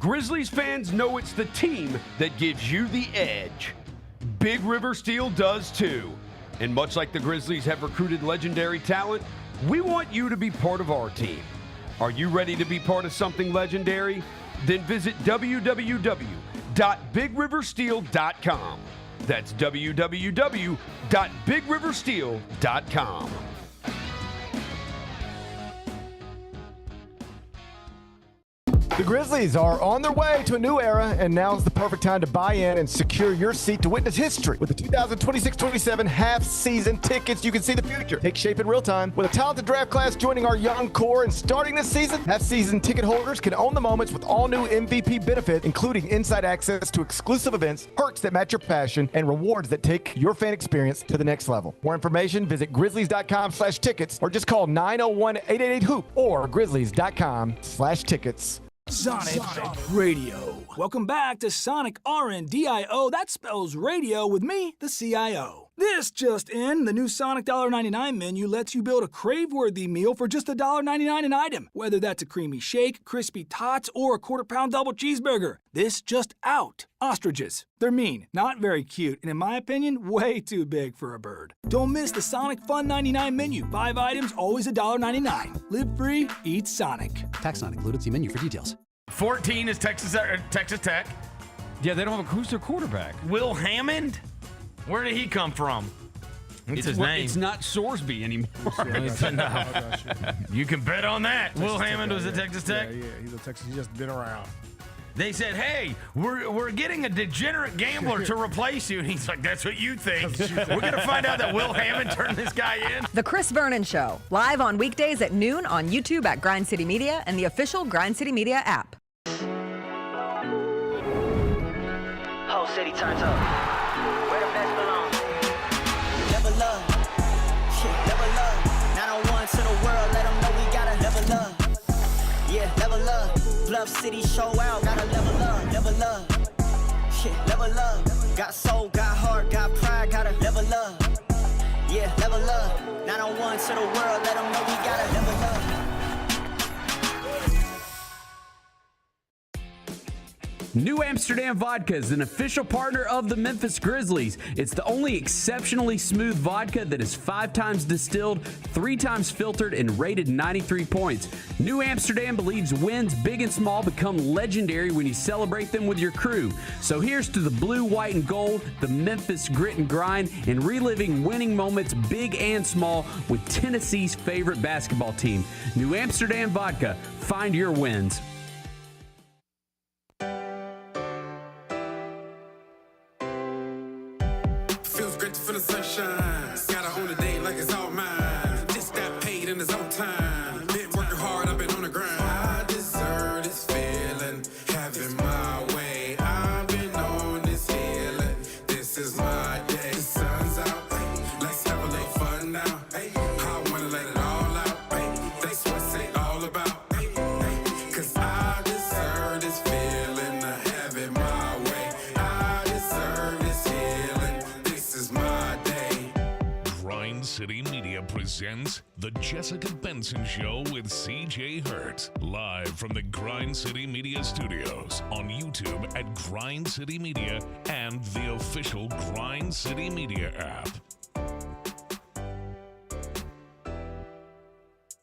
Grizzlies fans know it's the team that gives you the edge. Big River Steel does too. And much like the Grizzlies have recruited legendary talent, we want you to be part of our team. Are you ready to be part of something legendary? Then visit www.bigriversteel.com. That's www.bigriversteel.com. The Grizzlies are on their way to a new era, and now's the perfect time to buy in and secure your seat to witness history. With the 2026-27 half-season tickets, you can see the future take shape in real time. With a talented draft class joining our young core and starting this season, half-season ticket holders can own the moments with all new MVP benefit, including inside access to exclusive events, perks that match your passion, and rewards that take your fan experience to the next level. More information, visit grizzlies.com/tickets or just call 901-888-HOOP or grizzlies.com/tickets. Sonic Radio. Welcome back to Sonic RNDIO. That spells radio with me, the CIO. This just in, the new Sonic $1.99 menu lets you build a crave-worthy meal for just $1.99 an item. Whether that's a creamy shake, crispy tots, or a quarter-pound double cheeseburger. This just out. Ostriches. They're mean, not very cute, and in my opinion, way too big for a bird. Don't miss the Sonic Fun 99 menu. 5 items, always $1.99. Live free, eat Sonic. Tax not included. See menu for details. 14 is Texas Tech. Yeah, they don't have who's their quarterback? Will Hammond? Where did he come from? What's his name? It's not Sorsby anymore. You can bet on that. Will Hammond was at Texas Tech? Yeah, he's at Texas. He's just been around. They said, hey, we're getting a degenerate gambler to replace you. And he's like, that's what you think. We're going to find out that Will Hammond turned this guy in. The Chris Vernon Show, live on weekdays at noon on YouTube at Grind City Media and the official Grind City Media app. Whole city turns up. Where the best belong. Level up. Yeah, level up. 901 to the world. Let them know we gotta level up. Yeah, level up. Bluff City show out. Gotta level up. Level up. Yeah, level up. Got soul, got heart, got pride. Gotta level up. Yeah, level up. 901 to the world. Let them know we gotta level up. New Amsterdam Vodka is an official partner of the Memphis Grizzlies. It's the only exceptionally smooth vodka that is 5 times distilled, 3 times filtered, and rated 93 points. New Amsterdam believes wins big and small become legendary when you celebrate them with your crew. So here's to the blue, white, and gold, the Memphis grit and grind, and reliving winning moments big and small with Tennessee's favorite basketball team. New Amsterdam Vodka. Find your wins. For the sunshine, gotta own the day like it's all mine. Just got paid in his own time. Been working hard, I've been on the grind. I deserve this feeling, having my way. I've been on this healing. This is my day. The sun's out, let's have a little fun now. I wanna let it all out. That's what it's all about. Cause I deserve this feeling, having my way. I deserve this healing. This is my day. Grind City Media presents The Jessica Benson Show with CJ Hurt. Live from the Grind City Media Studios on YouTube at Grind City Media and the official Grind City Media app.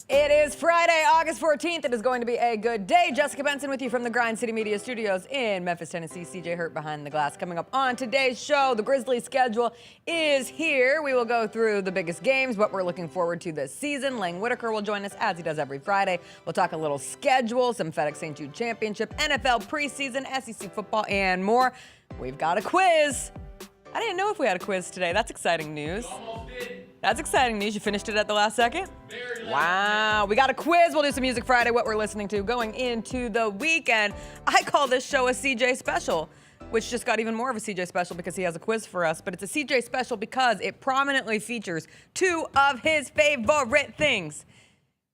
It is Friday, August 14th. It is going to be a good day. Jessica Benson with you from the Grind City Media Studios in Memphis, Tennessee. CJ Hurt behind the glass. Coming up on today's show, the Grizzlies schedule is here. We will go through the biggest games, what we're looking forward to this season. Lang Whitaker will join us as he does every Friday. We'll talk a little schedule, some FedEx St. Jude Championship, NFL preseason, SEC football, and more. We've got a quiz. I didn't know if we had a quiz today. That's exciting news. That's exciting news. You finished it at the last second? Wow. We got a quiz. We'll do some Music Friday, what we're listening to going into the weekend. I call this show a CJ special, which just got even more of a CJ special because he has a quiz for us. But it's a CJ special because it prominently features 2 of his favorite things.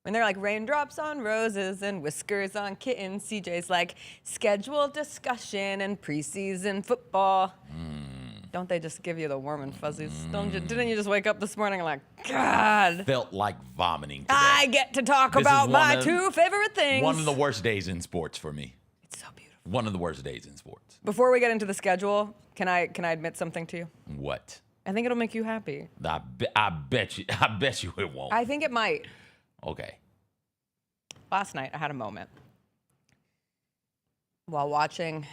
When they're like raindrops on roses and whiskers on kittens, CJ's like scheduled discussion and preseason football. Don't they just give you the warm and fuzzies? Didn't you just wake up this morning and like, God. Felt like vomiting today. I get to talk about my 2 favorite things. One of the worst days in sports for me. It's so beautiful. One of the worst days in sports. Before we get into the schedule, can I admit something to you? What? I think it'll make you happy. I bet you it won't. I think it might. Okay. Last night, I had a moment while watching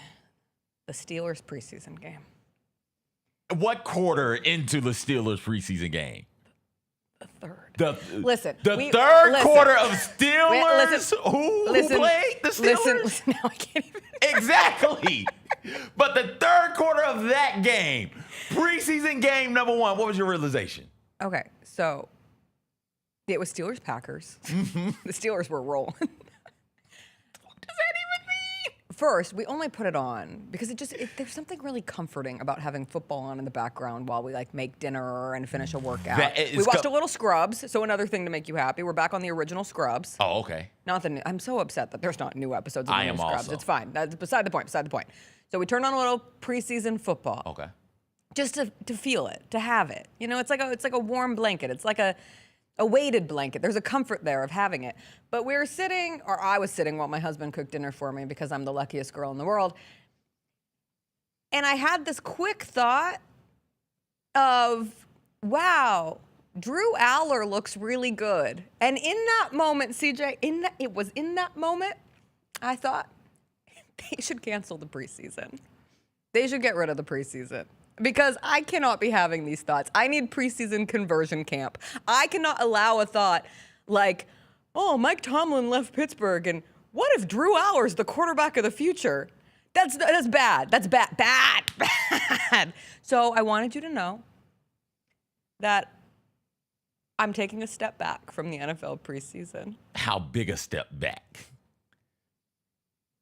the Steelers preseason game. What quarter into the Steelers preseason game? The third. The Listen, quarter of Steelers? Who played the Steelers? Listen, now I can't even. Exactly. But the third quarter of that game, preseason game number 1, what was your realization? Okay, so it was Steelers-Packers. The Steelers were rolling. What does that even mean? First, we only put it on because there's something really comforting about having football on in the background while we like make dinner and finish a workout. We watched a little Scrubs, so another thing to make you happy. We're back on the original Scrubs. Oh, okay. Not the new. I'm so upset that there's not new episodes of the new Scrubs. Also. It's fine. That's beside the point. So we turned on a little preseason football. Okay. Just to feel it, to have it. You know, it's like a warm blanket. It's like a weighted blanket. There's a comfort there of having it. But we were sitting, or I was sitting while my husband cooked dinner for me because I'm the luckiest girl in the world. And I had this quick thought of, wow, Drew Allar looks really good. And in that moment, CJ, it was in that moment, I thought they should cancel the preseason. They should get rid of the preseason. Because I cannot be having these thoughts. I need preseason conversion camp. I cannot allow a thought like, oh, Mike Tomlin left Pittsburgh, and what if Drew Allar's the quarterback of the future? That's bad. That's bad. So I wanted you to know that I'm taking a step back from the NFL preseason. How big a step back?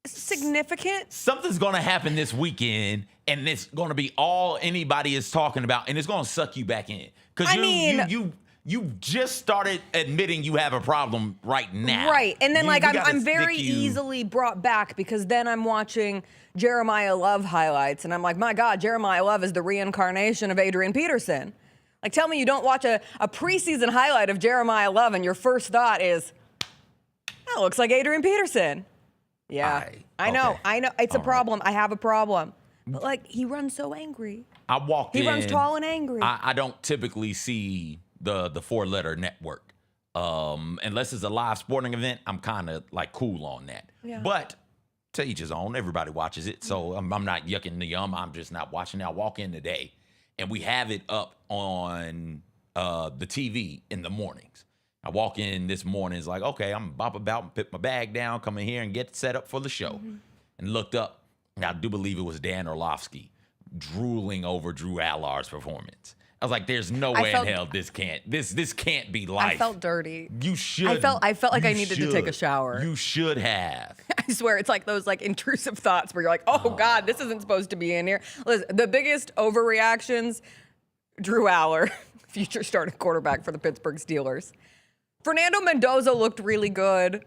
Significant. Something's going to happen this weekend, and it's going to be all anybody is talking about, and it's going to suck you back in. Because you just started admitting you have a problem right now. Right. And then I'm very easily brought back because then I'm watching Jeremiyah Love highlights, and I'm like, my God, Jeremiyah Love is the reincarnation of Adrian Peterson. Like, tell me you don't watch a preseason highlight of Jeremiyah Love, and your first thought is, that looks like Adrian Peterson. Yeah, I know. It's a problem. I have a problem. But, like, he runs so angry. I walked in. He runs tall and angry. I don't typically see the 4-letter network. Unless it's a live sporting event, I'm kind of, like, cool on that. Yeah. But to each his own. Everybody watches it. So I'm not yucking the yum. I'm just not watching it. I walk in today, and we have it up on the TV in the mornings. I walk in this morning, it's like, okay, I'm bop about and put my bag down, come in here and get set up for the show. And looked up, and I do believe it was Dan Orlovsky drooling over Drew Allar's performance. I was like, there's no way in hell this can't be life. I felt dirty. You should. I felt like I needed to take a shower. You should have. I swear, it's like those like intrusive thoughts where you're like, oh God, this isn't supposed to be in here. Listen, the biggest overreactions, Drew Allar, future starting quarterback for the Pittsburgh Steelers. Fernando Mendoza looked really good.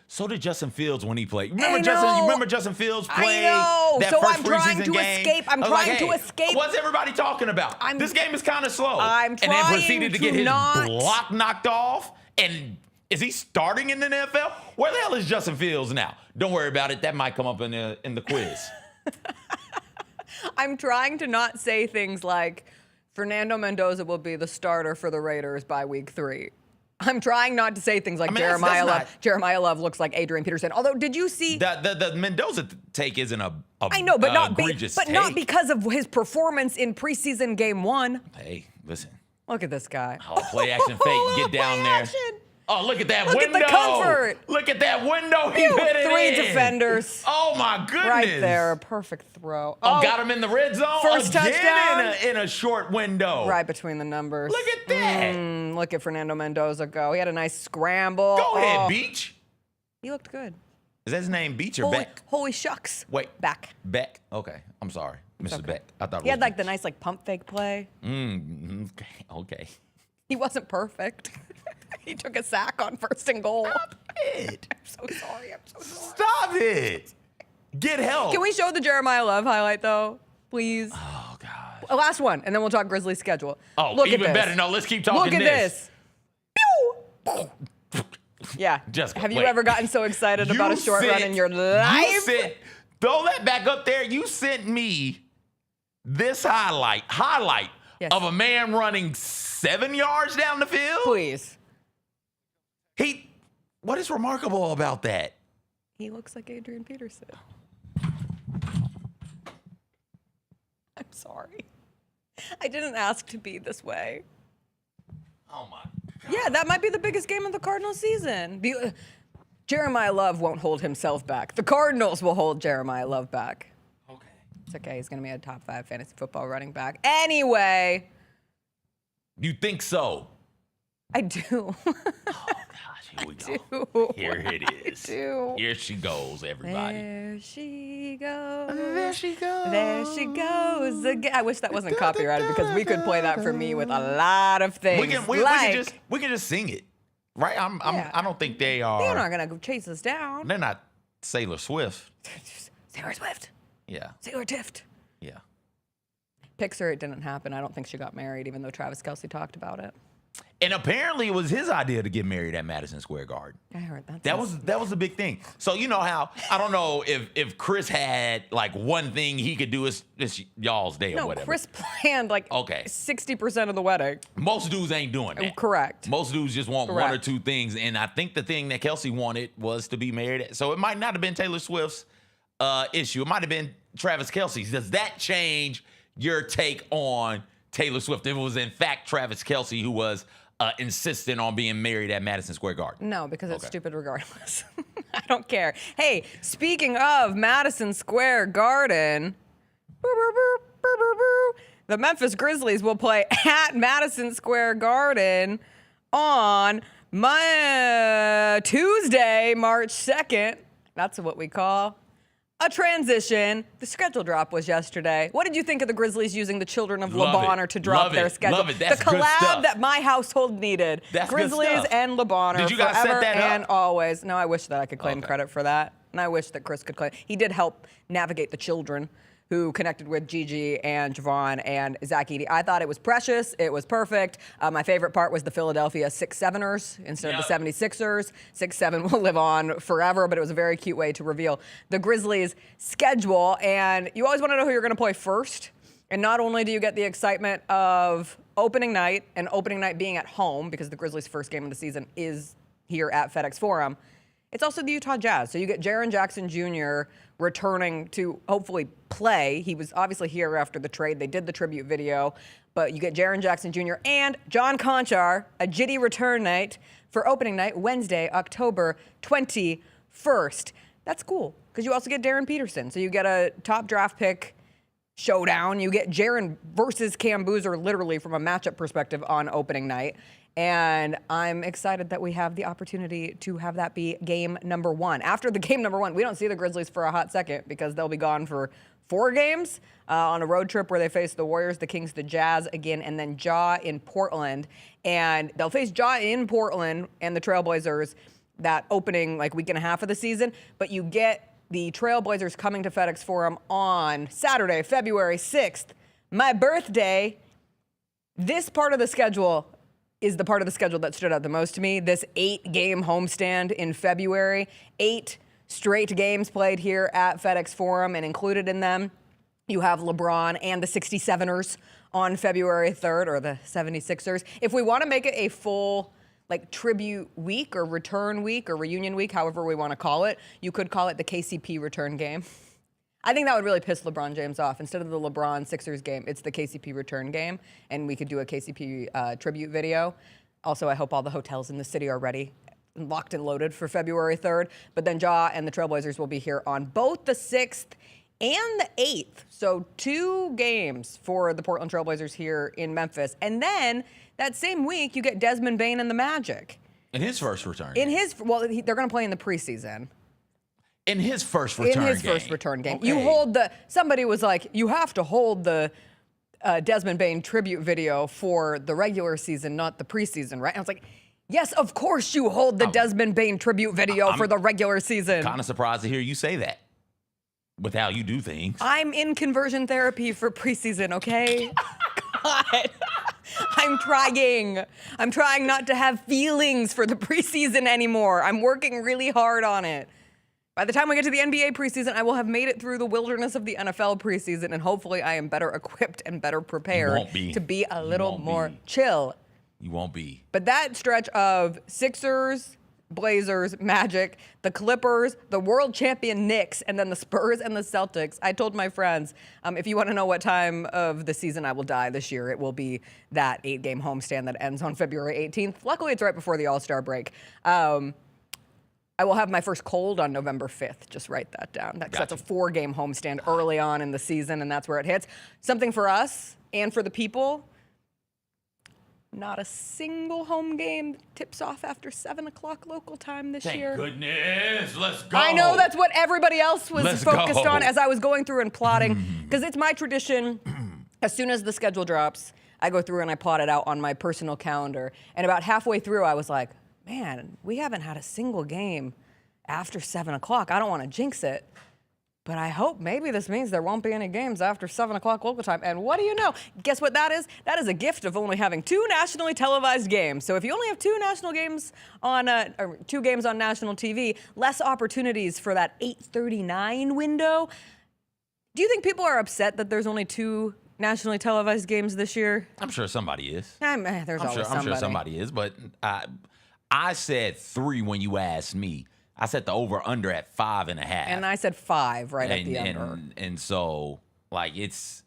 So did Justin Fields when he played. Remember Justin Fields played that so first I'm trying preseason to game? escape. I'm trying to escape. What's everybody talking about? This game is kind of slow. I'm trying and then proceeded to get his not... block knocked off. And is he starting in the NFL? Where the hell is Justin Fields now? Don't worry about it. That might come up in the quiz. I'm trying to not say things like Fernando Mendoza will be the starter for the Raiders by week 3. I'm trying not to say things like Jeremiyah Love. Jeremiyah Love looks like Adrian Peterson. Although, did you see the Mendoza take isn't a I know, but not egregious but take. not because of his performance in preseason game 1. Hey, listen. Look at this guy. Oh, play action fake. Get down there. Action. Oh, look at that window. Look at the comfort. Look at that window. He hit it 3 in. defenders. Oh, my goodness. Right there. A perfect throw. Oh, got him in the red zone. First touchdown. In a short window. Right between the numbers. Look at that. Look at Fernando Mendoza go. He had a nice scramble. Go ahead, Beach. He looked good. Is that his name, Beach or Beck? Holy shucks. Wait. Beck. Okay. I'm sorry. Mr. Okay. Beck. I thought he had like the nice like pump fake play. Okay. He wasn't perfect. He took a sack on 1st and goal. Stop it. I'm so sorry. Stop it. Get help. Can we show the Jeremiyah Love highlight, though? Please? Oh, God. A last one, and then we'll talk Grizzlies schedule. Oh, look even at this. better. No, let's keep talking Look at this. Yeah. Jessica, have you ever gotten so excited about a short run in your life? You said Throw that back up there. You sent me this highlight Yes. of a man running 7 yards down the field. Please. What is remarkable about that? He looks like Adrian Peterson. I'm sorry. I didn't ask to be this way. Oh my God. Yeah, that might be the biggest game of the Cardinals season. Jeremiyah Love won't hold himself back. The Cardinals will hold Jeremiyah Love back. Okay. It's okay. He's going to be a top 5 fantasy football running back. Anyway. You think so? I do. Here we go. do. Here it is. I do. Here she goes, everybody. There she goes. There she goes. There she goes again. I wish that wasn't copyrighted because we could play that for me with a lot of things. We can just sing it, right? I don't think they are. They're not gonna chase us down. They're not Taylor Swift. Taylor Swift. Yeah. Taylor Tift. Yeah. Pixar, it didn't happen. I don't think she got married, even though Travis Kelce talked about it. And apparently it was his idea to get married at Madison Square Garden. I heard that. That was a big thing. So you know how, I don't know if Chris had like one thing he could do is y'all's day or whatever. No, Chris planned like 60% of the wedding. Most dudes ain't doing that. Correct. Most dudes just want one or two things. And I think the thing that Kelce wanted was to be married. So it might not have been Taylor Swift's issue. It might have been Travis Kelce's. Does that change your take on Taylor Swift? If it was in fact Travis Kelce who was insistent on being married at Madison Square Garden. No, because it's stupid regardless. I don't care. Hey, speaking of Madison Square Garden, the Memphis Grizzlies will play at Madison Square Garden on Tuesday, March 2nd. That's what we call a transition. The schedule drop was yesterday. What did you think of the Grizzlies using the children of LeBron to drop their schedule? Love it. That's the good collab stuff. that my household needed. That's Grizzlies good stuff. and LeBron Did you guys set forever that up? and always. No, I wish that I could claim credit for that. And I wish that Chris could claim. He did help navigate the children who connected with Gigi and Javon and Zach Edey. I thought it was precious. It was perfect. My favorite part was the Philadelphia 6-7ers instead of the 76ers. 6-7 will live on forever, but it was a very cute way to reveal the Grizzlies' schedule. And you always want to know who you're going to play first. And not only do you get the excitement of opening night, and opening night being at home, because the Grizzlies' first game of the season is here at FedEx Forum, it's also the Utah Jazz. So you get Jaren Jackson Jr. returning to hopefully play. He was obviously here after the trade. They did the tribute video. But you get Jaren Jackson Jr. and John Conchar, a Jitty return night for opening night, Wednesday, October 21st. That's cool, because you also get Darren Peterson. So you get a top draft pick showdown. You get Jaren versus Cam Boozer, literally from a matchup perspective, on opening night. And I'm excited that we have the opportunity to have that be game number 1. After the game number 1, we don't see the Grizzlies for a hot second because they'll be gone for 4 games on a road trip where they face the Warriors, the Kings, the Jazz again, and then Ja in Portland. And they'll face Ja in Portland and the Trailblazers that opening week and a half of the season. But you get the Trailblazers coming to FedEx Forum on Saturday, February 6th, my birthday. This part of the schedule is the part of the schedule that stood out the most to me. This 8-game homestand in February, 8 straight games played here at FedEx Forum, and included in them, you have LeBron and the 67ers on February 3rd, or the 76ers. If we want to make it a full tribute week or return week or reunion week, however we want to call it, you could call it the KCP return game. I think that would really piss LeBron James off. Instead of the LeBron Sixers game, it's the KCP return game, and we could do a KCP tribute video. Also, I hope all the hotels in the city are ready, locked and loaded for February 3rd. But then Ja and the Trailblazers will be here on both the 6th and the 8th. So 2 games for the Portland Trailblazers here in Memphis. And then that same week, you get Desmond Bane and the Magic. In his first return. They're going to play in the preseason. In his first return game. Okay. You hold somebody was like, you have to hold the Desmond Bane tribute video for the regular season, not the preseason, right? And I was like, yes, of course you hold the Desmond Bane tribute video for the regular season. Kind of surprised to hear you say that with how you do things. I'm in conversion therapy for preseason, okay? God. I'm trying not to have feelings for the preseason anymore. I'm working really hard on it. By the time we get to the NBA preseason, I will have made it through the wilderness of the NFL preseason, and hopefully I am better equipped and better prepared to be a little more chill. You won't be. But that stretch of Sixers, Blazers, Magic, the Clippers, the world champion Knicks, and then the Spurs and the Celtics. I told my friends, if you want to know what time of the season I will die this year, it will be that 8-game homestand that ends on February 18th. Luckily, it's right before the All-Star break. I will have my first cold on November 5th. Just write that down. That's a 4-game homestand early on in the season, and that's where it hits. Something for us and for the people. Not a single home game tips off after 7 o'clock local time this year. Thank goodness. Let's go. I know that's what everybody else was focused on as I was going through and plotting. Because it's my tradition, as soon as the schedule drops, I go through and I plot it out on my personal calendar. And about halfway through, I was like, man, we haven't had a single game after 7 o'clock. I don't want to jinx it. But I hope maybe this means there won't be any games after 7 o'clock local time. And what do you know? Guess what that is? That is a gift of only having 2 nationally televised games. So if you only have 2 national games on, or 2 games on national TV, less opportunities for that 8:39 window. Do you think people are upset that there's only 2 nationally televised games this year? I'm sure somebody is. There's always somebody. I'm sure somebody is, but I said 3 when you asked me. I set the over-under at 5.5. And I said 5 at the under. And so, like, it's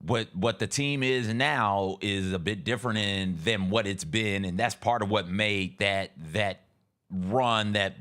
what the team is now is a bit different than what it's been, and that's part of what made that run that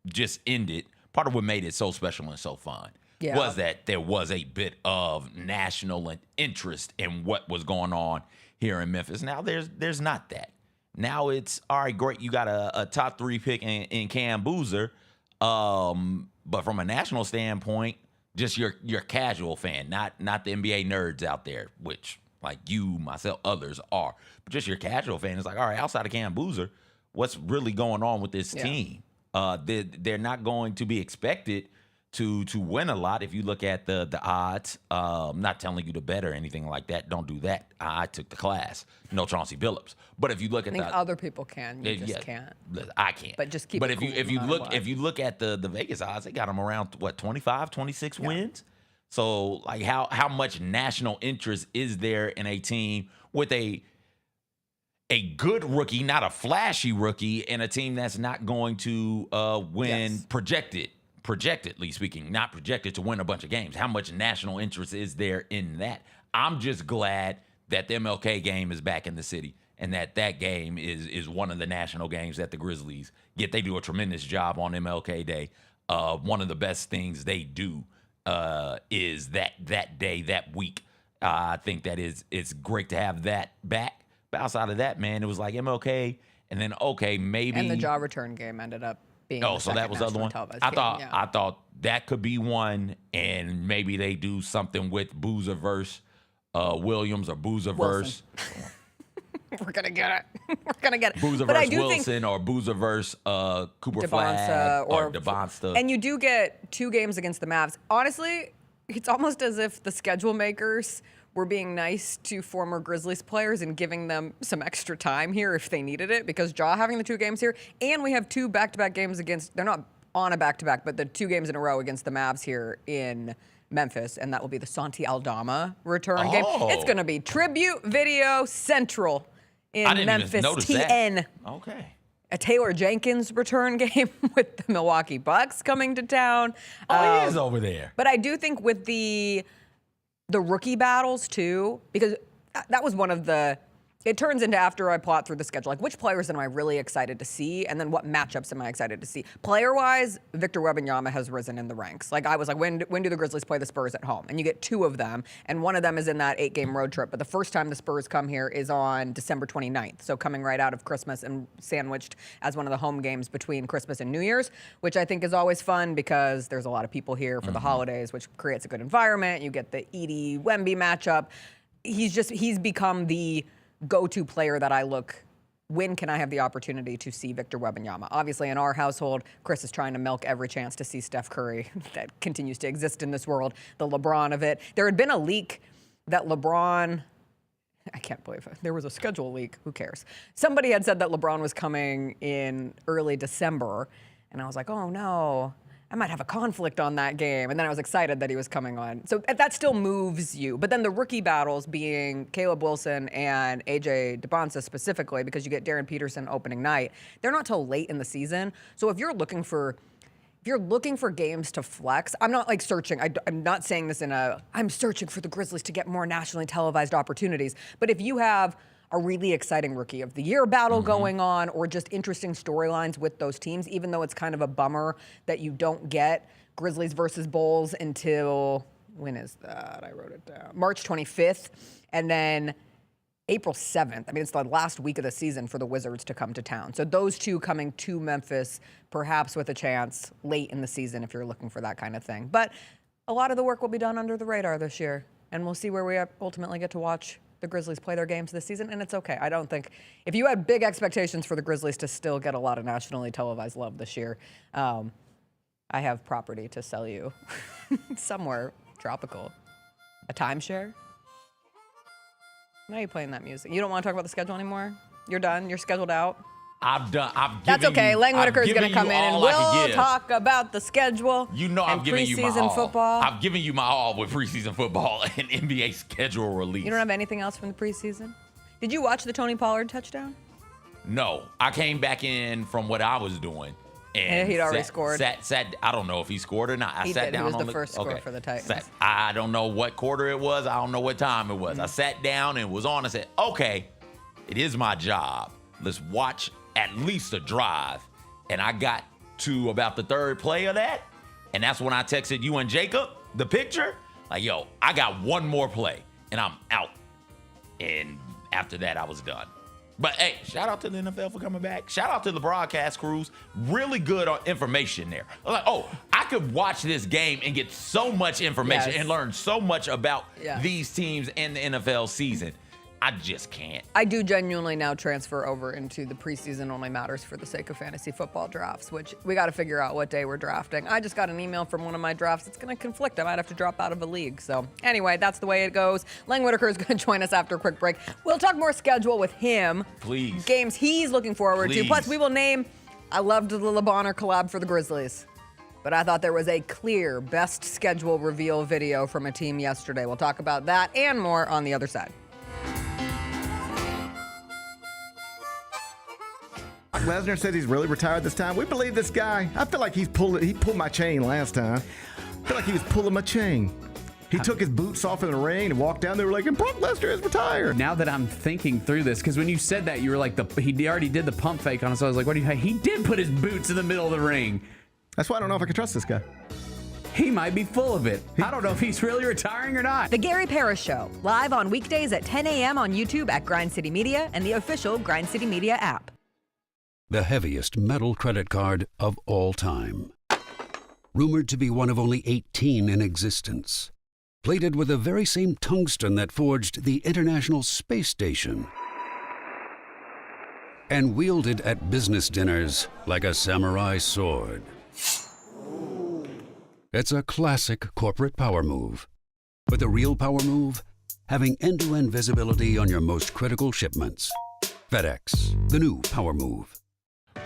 just ended, part of what made it so special and so fun. Yeah. Was that there was a bit of national interest in what was going on here in Memphis. Now there's not that. Now it's, all right, great, you got a top 3 pick in Cam Boozer, but from a national standpoint, just your casual fan, not the NBA nerds out there, which, like you, myself, others are, but just your casual fan is like, all right, outside of Cam Boozer, what's really going on with this team? They're not going to be expected to win a lot. If you look at the odds, I'm not telling you to bet or anything like that. Don't do that. I took the class. No Chauncey Billups. But if you look at other people can. You just can't. I can't. But just keep. But it cool if you look at the Vegas odds, they got them around 25, 26 wins. So like how much national interest is there in a team with a good rookie, not a flashy rookie, and a team that's not going to win projectedly speaking, not projected to win a bunch of games. How much national interest is there in that? I'm just glad that the MLK game is back in the city and that game is one of the national games that the Grizzlies get. They do a tremendous job on MLK Day. One of the best things they do is that day, that week. I think that it's great to have that back. But outside of that, man, it was like MLK and then, okay, maybe. And the jaw return game ended up. So that was the other one. I thought that could be one, and maybe they do something with Boozer versus Williams or Boozer versus. We're gonna get it. We're gonna get it. Boozer versus Wilson or Boozer versus Cooper Flag or Devonsta. And you do get 2 games against the Mavs. Honestly, it's almost as if the schedule makers were being nice to former Grizzlies players and giving them some extra time here if they needed it, because Ja having the 2 games here, and we have 2 back-to-back games against, they're not on a back-to-back, but the 2 games in a row against the Mavs here in Memphis, and that will be the Santi Aldama return game. It's going to be tribute video central in Memphis TN. That. Okay. A Taylor Jenkins return game with the Milwaukee Bucks coming to town. He is over there. But I do think with the rookie battles too, because that was one of the, it turns into after I plot through the schedule, like which players am I really excited to see, and then what matchups am I excited to see? Player-wise, Victor Wembanyama has risen in the ranks. Like I was like, when do the Grizzlies play the Spurs at home? And you get 2 of them, and one of them is in that 8-game road trip. But the first time the Spurs come here is on December 29th, so coming right out of Christmas and sandwiched as one of the home games between Christmas and New Year's, which I think is always fun because there's a lot of people here for the holidays, which creates a good environment. You get the Edie Wemby matchup. He's become the go-to player that I look, when can I have the opportunity to see Victor Wembanyama? Obviously, in our household, Chris is trying to milk every chance to see Steph Curry that continues to exist in this world, the LeBron of it. There had been a leak that LeBron, I can't believe it. There was a schedule leak. Who cares? Somebody had said that LeBron was coming in early December, and I was like, oh, no. I might have a conflict on that game. And then I was excited that he was coming on. So that still moves you. But then the rookie battles being Caleb Wilson and A.J. DeBonsa specifically, because you get Darren Peterson opening night, they're not till late in the season. So if you're looking for games to flex, I'm not like searching. I'm not saying this I'm searching for the Grizzlies to get more nationally televised opportunities. But if you have a really exciting Rookie of the Year battle going on, or just interesting storylines with those teams, even though it's kind of a bummer that you don't get Grizzlies versus Bulls until, when is that? I wrote it down. March 25th. And then April 7th. I mean, it's the last week of the season for the Wizards to come to town. So those two coming to Memphis, perhaps with a chance late in the season if you're looking for that kind of thing. But a lot of the work will be done under the radar this year. And we'll see where we ultimately get to watch the Grizzlies play their games this season, and it's okay. I don't think, if you had big expectations for the Grizzlies to still get a lot of nationally televised love this year, I have property to sell you somewhere tropical. A timeshare? Why are you playing that music? You don't want to talk about the schedule anymore? You're done? You're scheduled out? I'm done. That's okay. Lang Whitaker's going to come in and we'll talk about the schedule. You know, I'm giving you my all. Preseason football. I'm giving you my all with preseason football and NBA schedule release. You don't have anything else from the preseason? Did you watch the Tony Pollard touchdown? No. I came back in from what I was doing. And he'd already scored. I don't know if he scored or not. I sat down. He was the first score for the Titans. I don't know what quarter it was. I don't know what time it was. I sat down and was on and said, okay, it is my job. Let's watch at least a drive. And I got to about the third play of that. And that's when I texted you and Jacob the picture. Like, yo, I got one more play and I'm out. And after that, I was done. But hey, shout out to the NFL for coming back. Shout out to the broadcast crews. Really good on information there. Like, oh, I could watch this game and get so much information and learn so much about these teams and the NFL season. I just can't. I do genuinely now transfer over into the preseason only matters for the sake of fantasy football drafts, which we got to figure out what day we're drafting. I just got an email from one of my drafts. It's going to conflict. I might have to drop out of a league. So anyway, that's the way it goes. Lang Whitaker is going to join us after a quick break. We'll talk more schedule with him. Please. Games he's looking forward to. Plus, we will name, I loved the LeBonner collab for the Grizzlies, but I thought there was a clear best schedule reveal video from a team yesterday. We'll talk about that and more on the other side. Lesnar says he's really retired this time. We believe this guy. I feel like he pulled my chain last time. I feel like he was pulling my chain. He took his boots off in the rain and walked down. They were like, and Brock Lesnar is retired. Now that I'm thinking through this, because when you said that, you were like, he already did the pump fake on us. So I was like, what do you think? He did put his boots in the middle of the ring. That's why I don't know if I can trust this guy. He might be full of it. I don't know if he's really retiring or not. The Gary Parrish Show, live on weekdays at 10 a.m. on YouTube at Grind City Media and the official Grind City Media app. The heaviest metal credit card of all time. Rumored to be one of only 18 in existence. Plated with the very same tungsten that forged the International Space Station. And wielded at business dinners like a samurai sword. It's a classic corporate power move. But the real power move? Having end-to-end visibility on your most critical shipments. FedEx, the new power move.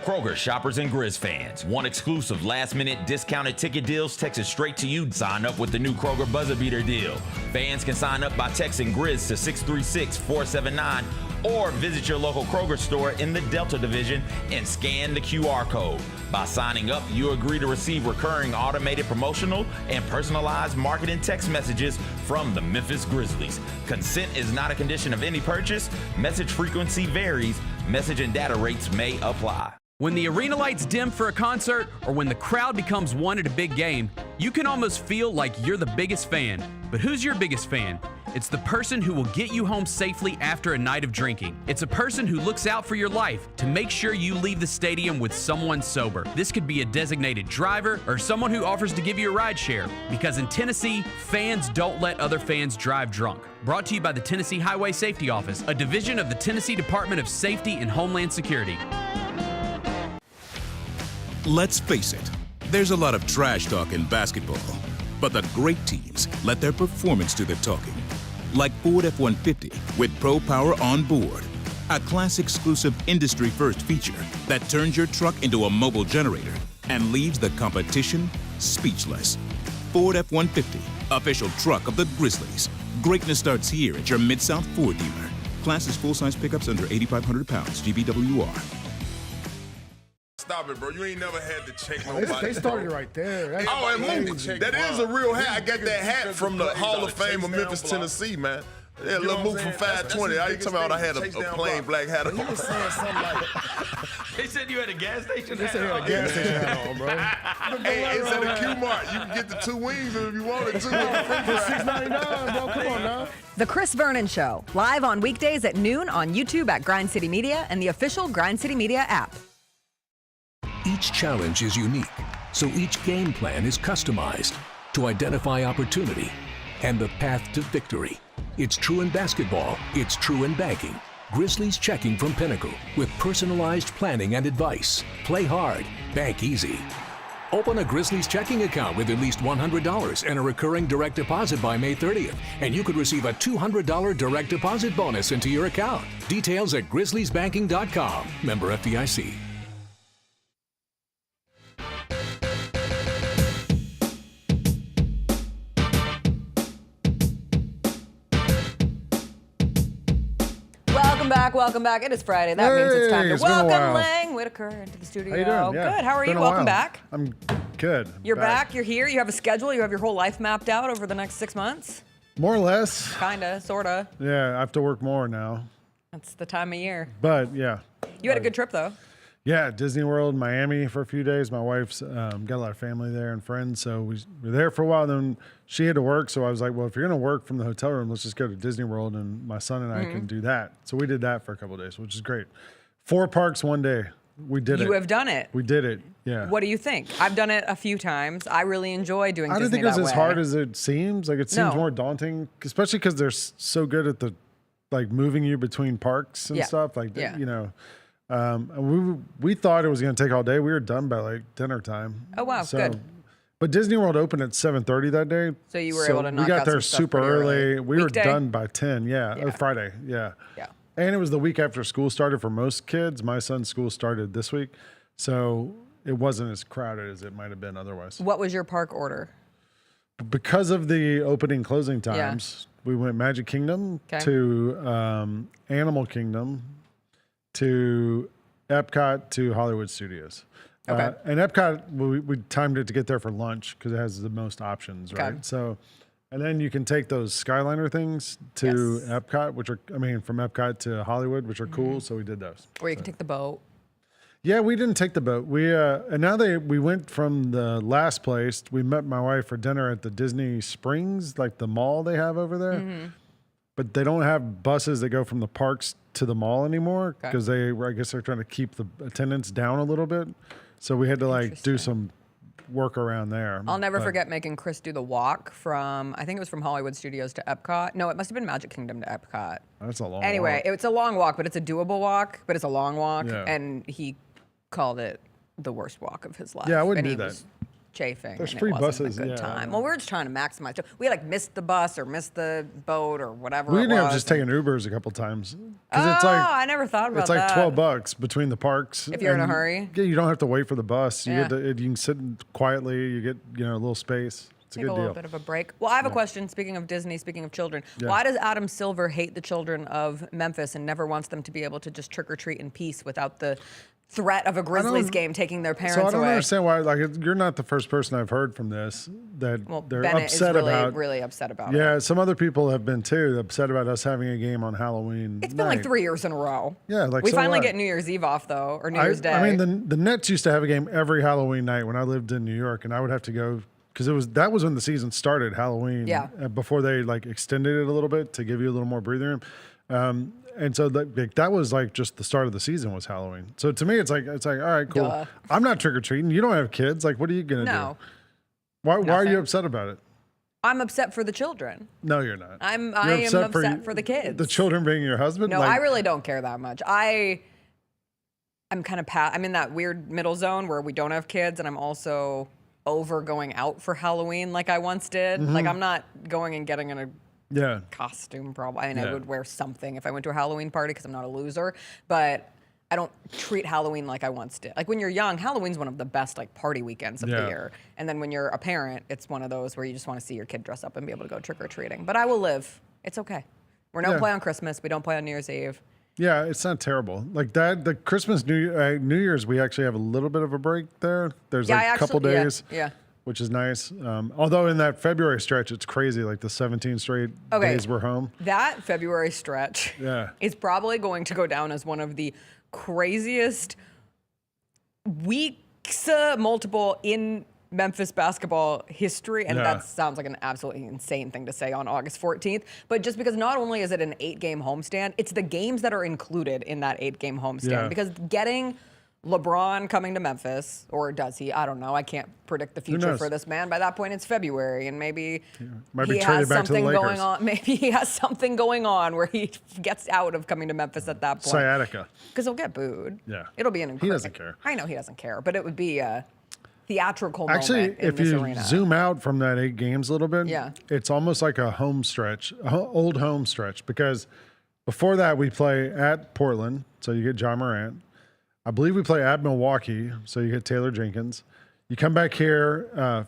Kroger shoppers and Grizz fans. Want exclusive last-minute discounted ticket deals texted straight to you? Sign up with the new Kroger Buzzer Beater deal. Fans can sign up by texting Grizz to 636-479 or visit your local Kroger store in the Delta Division and scan the QR code. By signing up, you agree to receive recurring automated promotional and personalized marketing text messages from the Memphis Grizzlies. Consent is not a condition of any purchase. Message frequency varies. Message and data rates may apply. When the arena lights dim for a concert or when the crowd becomes one at a big game, you can almost feel like you're the biggest fan. But who's your biggest fan? It's the person who will get you home safely after a night of drinking. It's a person who looks out for your life to make sure you leave the stadium with someone sober. This could be a designated driver or someone who offers to give you a ride share. Because in Tennessee, fans don't let other fans drive drunk. Brought to you by the Tennessee Highway Safety Office, a division of the Tennessee Department of Safety and Homeland Security. Let's face it, there's a lot of trash talk in basketball, but the great teams let their performance do the talking. Like Ford F-150 with Pro Power on board, a class-exclusive industry-first feature that turns your truck into a mobile generator and leaves the competition speechless. Ford F-150, official truck of the Grizzlies. Greatness starts here at your Mid-South Ford dealer. Class is full-size pickups under 8,500 pounds, GBWR. Stop it, bro. You ain't never had to check nobody. They started right there. That's and crazy. that is a real hat. I got that hat from the Hall of Fame of Memphis, Tennessee, man. Yeah, a little move from 520. I talking about I had a plain black hat on. He was saying something like They said you had a gas station They said you had a gas station hat on, bro. Hey, it's at a Q-Mart. You can get the 2 wings if you wanted to. For $6.99, bro. Come on now. The Chris Vernon Show, live on weekdays at noon on YouTube at Grind City Media and the official Grind City Media app. Each challenge is unique, so each game plan is customized to identify opportunity and the path to victory. It's true in basketball, it's true in banking. Grizzlies Checking from Pinnacle with personalized planning and advice. Play hard, bank easy. Open a Grizzlies checking account with at least $100 and a recurring direct deposit by May 30th, and you could receive a $200 direct deposit bonus into your account. Details at grizzliesbanking.com. Member FDIC. Welcome back. It is Friday. That means it's time to it's been a welcome while. Lang Whitaker into the studio. How you doing? Yeah, Good. How are it's you? been a Welcome while. back. I'm good. You're back. You're here. You have a schedule. You have your whole life mapped out over the next 6 months. More or less. Kinda, sorta. Yeah, I have to work more now. That's the time of year. But yeah. You had a good trip though. Yeah, Disney World, Miami for a few days. My wife's got a lot of family there and friends, so we were there for a while. Then she had to work, so I was like, well, if you're going to work from the hotel room, let's just go to Disney World, and my son and I can do that. So we did that for a couple of days, which is great. 4 parks one day. We did it. You have done it. We did it, yeah. What do you think? I've done it a few times. I really enjoy doing I Disney don't think it was that as way. hard as it seems. Like, it seems No. more daunting, especially because they're so good at the, like, moving you between parks and Yeah. stuff. Like, Yeah. you know. We thought it was going to take all day. We were done by like dinner time. Oh, wow, good. But Disney World opened at 7:30 that day. So you were able to knock We got out there some stuff super pretty early. We Weekday? were done by 10. Yeah, it was Friday. Yeah. Yeah. And it was the week after school started for most kids. My son's school started this week, so it wasn't as crowded as it might have been otherwise. What was your park order? Because of the opening closing times, we went Magic Kingdom to Animal Kingdom to Epcot to Hollywood Studios. Okay. And Epcot, we timed it to get there for lunch because it has the most options, right? Okay. So, and then you can take those Skyliner things to Epcot, which are, from Epcot to Hollywood, which are cool. So we did those. Or you can take the boat. Yeah, we didn't take the boat. And now we went from the last place. We met my wife for dinner at the Disney Springs, like the mall they have over there. Mm-hmm. But they don't have buses that go from the parks to the mall anymore because I guess they're trying to keep the attendance down a little bit. So we had to like do some work around there. I'll never forget making Chris do the walk from, I think it was from Hollywood Studios to Epcot. No, it must have been Magic Kingdom to Epcot. That's a long Anyway, walk. it's a long walk, but it's a doable walk, but it's a long walk. Yeah. And he called it the worst walk of his life. Yeah, I wouldn't and do he that. was chafing. There's and free it wasn't buses, a good yeah. time. Well, we were just trying to maximize. We like missed the bus or missed the boat or whatever We it ended was. up just taking Ubers a couple times. Oh, It's like, I never thought about it's like that. $12 between the parks. If you're in a and hurry. Yeah, you don't have to wait for the bus. You Yeah. get you can sit quietly. You get a little space. It's a Take good a little deal. bit of a break. Well, I have a question. Speaking of Disney, speaking of children, Yeah. why does Adam Silver hate the children of Memphis and never wants them to be able to just trick or treat in peace without the threat of a Grizzlies game taking their parents So I don't away? understand why. Like, you're not the first person I've heard from this that they're Bennett upset is really, about. really upset about it. Yeah, some other people have been too upset about us having a game on Halloween. It's been like 3 years in a row. Yeah, like we so finally what? get New Year's Eve off though, or New Year's Day. I mean, the Nets used to have a game every Halloween night when I lived in New York, and I would have to go because that was when the season started, Halloween. Yeah. Before they like extended it a little bit to give you a little more breathing room. And so that was like just the start of the season was Halloween. So to me, it's like all right, cool. Duh. I'm not trick or treating. You don't have kids. Like, what are you gonna No. do? Why are Nothing. you upset about it? I'm upset for the children. No, you're not. I You're am upset for the kids. The children being your husband? No, Like, I really don't care that much. I'm kind of I'm in that weird middle zone where we don't have kids, and I'm also over going out for Halloween like I once did. Mhm. Like I'm not going and getting in a Yeah. costume probably. I mean, Yeah. I would wear something if I went to a Halloween party because I'm not a loser. But I don't treat Halloween like I once did. Like when you're young, Halloween's one of the best like party weekends of the year. And then when you're a parent, it's one of those where you just want to see your kid dress up and be able to go trick-or-treating. But I will live. It's okay. We don't play on Christmas. We don't play on New Year's Eve. Yeah, it's not terrible. Like that, the Christmas, New Year's, we actually have a little bit of a break there. There's like a couple days, which is nice. Although in that February stretch, it's crazy. Like the 17 straight days we're home. That February stretch is probably going to go down as one of the craziest weeks multiple in Memphis basketball history, and that sounds like an absolutely insane thing to say on August 14th, but just because not only is it an 8-game homestand, it's the games that are included in that 8-game homestand, because getting LeBron coming to Memphis, or does he? I don't know. I can't predict the future for this man. By that point, it's February, and maybe he has something going on. Maybe he has something going on where he gets out of coming to Memphis at that point. Sciatica. Because he'll get booed. Yeah. It'll be an incredible. He doesn't care. I know he doesn't care, but it would be a theatrical Actually, moment in if this you arena. zoom out from that 8 games a little bit, it's almost like a home stretch, old home stretch, because before that we play at Portland, so you get John Morant. I believe we play at Milwaukee, so you get Taylor Jenkins. You come back here,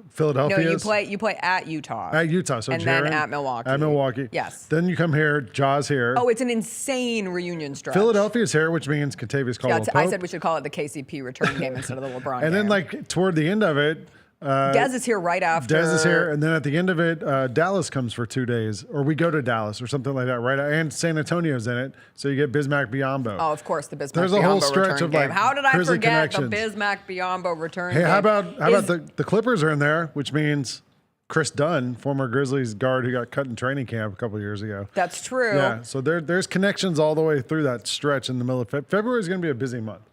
Philadelphia. No, you play at Utah. At Utah, so and Jaren, then at Milwaukee. At Milwaukee. Yes. Then you come here, Jaws here. Oh, it's an insane reunion stretch. Philadelphia's here, which means Kentavious Caldwell-Pope. I said we should call it the KCP return game instead of the LeBron game. And then, like, toward the end of it, Dez is here right after. Dez is here, and then at the end of it, Dallas comes for 2 days, or we go to Dallas or something like that, right? And San Antonio's in it, so you get Bismack Biyombo. Oh, of course, the Bismack There's Biyombo a whole stretch return of like game. How did I Grizzly forget connections. the Bismack Biyombo return game? Hey, how about the Clippers are in there, which means Chris Dunn, former Grizzlies guard who got cut in training camp a couple of years ago. That's true. Yeah, so there's connections all the way through that stretch in the middle of February is going to be a busy month.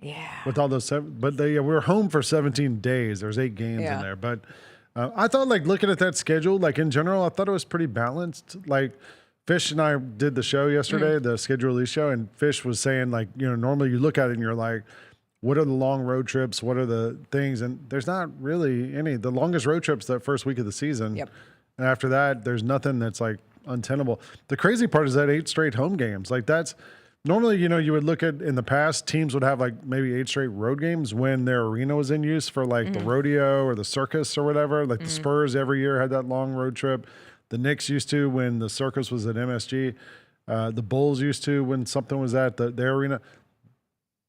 Yeah. With all those, but we were home for 17 days. There's 8 games in there, but I thought, like, looking at that schedule, like in general, I thought it was pretty balanced. Like Fish and I did the show yesterday, the schedule release show, and Fish was saying, like, normally you look at it and you're like, what are the long road trips? What are the things? And there's not really any. The longest road trip's that first week of the season. Yep. And after that, there's nothing that's like untenable. The crazy part is that 8 straight home games. Like that's. Normally, you would look at in the past, teams would have like maybe 8 straight road games when their arena was in use for like the rodeo or the circus or whatever. Like the Spurs every year had that long road trip. The Knicks used to when the circus was at MSG. The Bulls used to when something was at their arena.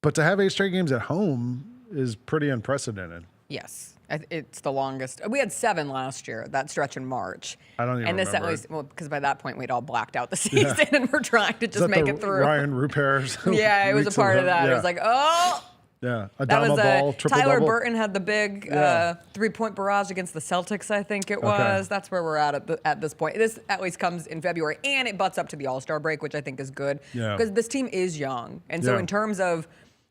But to have 8 straight games at home is pretty unprecedented. Yes. It's the longest. We had 7 last year, that stretch in March. I don't even remember. Well, because by that point we'd all blacked out the season and we're trying to just make it through. Ryan Ruper's. Yeah, it was a part of that. Yeah. It was like, oh. Yeah, That was ball, triple Tyler double. Burton had the big 3-point barrage against the Celtics, I think it was. Okay. That's where we're at this point. This at least comes in February, and it butts up to the All-Star break, which I think is good. Yeah. Because this team is young. And so in terms of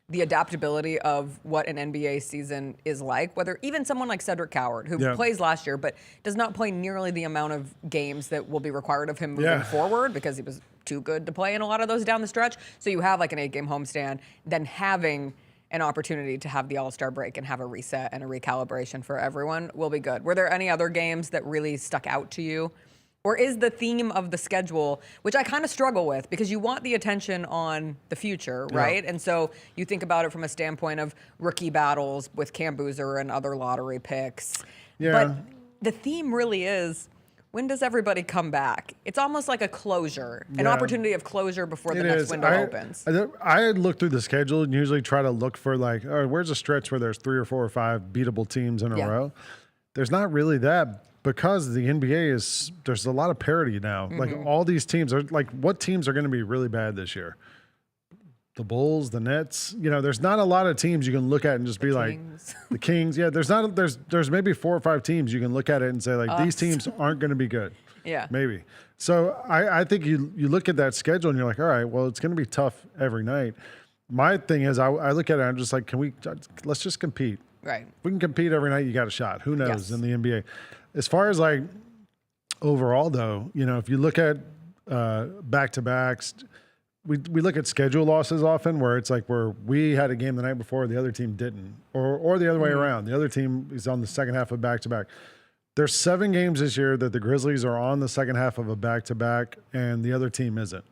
the adaptability of what an NBA season is like, whether even someone like Cedric Coward, who plays last year, but does not play nearly the amount of games that will be required of him moving forward because he was too good to play in a lot of those down the stretch. So you have like an 8-game homestand, then having an opportunity to have the All-Star break and have a reset and a recalibration for everyone will be good. Were there any other games that really stuck out to you? Or is the theme of the schedule, which I kind of struggle with because you want the attention on the future, right? And so you think about it from a standpoint of rookie battles with Cam Boozer and other lottery picks. Yeah. But the theme really is, when does everybody come back? It's almost like a closure, an opportunity of closure before the next window opens. I look through the schedule and usually try to look for like, oh, where's a stretch where there's 3 or 4 or 5 beatable teams in a row? There's not really that. Because the NBA there's a lot of parity now. Like all these teams are like, what teams are going to be really bad this year? The Bulls, the Nets. There's not a lot of teams you can look at and just be like, the Kings. Yeah, there's maybe 4 or 5 teams you can look at it and say like, these teams aren't going to be good. Yeah, maybe. So I think you look at that schedule and you're like, all right, well, it's going to be tough every night. My thing is, I look at it and I'm just like, let's just compete. Right. If we can compete every night, you got a shot. Who knows in the NBA? As far as like overall though, if you look at back-to-backs, we look at schedule losses often where it's like where we had a game the night before, the other team didn't, or the other way around. The other team is on the second half of back-to-back. There's 7 games this year that the Grizzlies are on the second half of a back-to-back and the other team isn't.